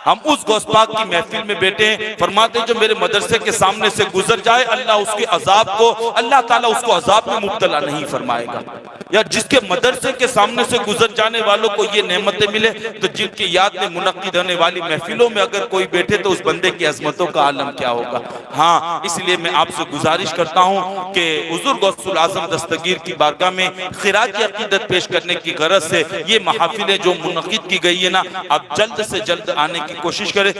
ہم اس غوث پاک کی محفل میں بیٹھے ہیں, فرماتے جو میرے مدرسے کے سامنے سے گزر جائے اللہ اس کے عذاب کو, اللہ تعالیٰ اس کو عذاب میں مبتلا نہیں فرمائے گا. یا جس کے مدرسے کے سامنے سے گزر جانے والوں کو یہ نعمتیں ملے تو جن کی یاد میں منعقد ہونے والی محفلوں میں اگر کوئی بیٹھے تو اس بندے کی عظمتوں کا عالم کیا ہوگا. ہاں اس لیے میں آپ سے گزارش کرتا ہوں کہ حضور غوث الاعظم دستگیر کی بارگاہ میں خراج عقیدت پیش کرنے کی غرض سے یہ محافلیں جو منعقد کی گئی ہے نا, آپ جلد سے جلد آنے کی کوشش کریں.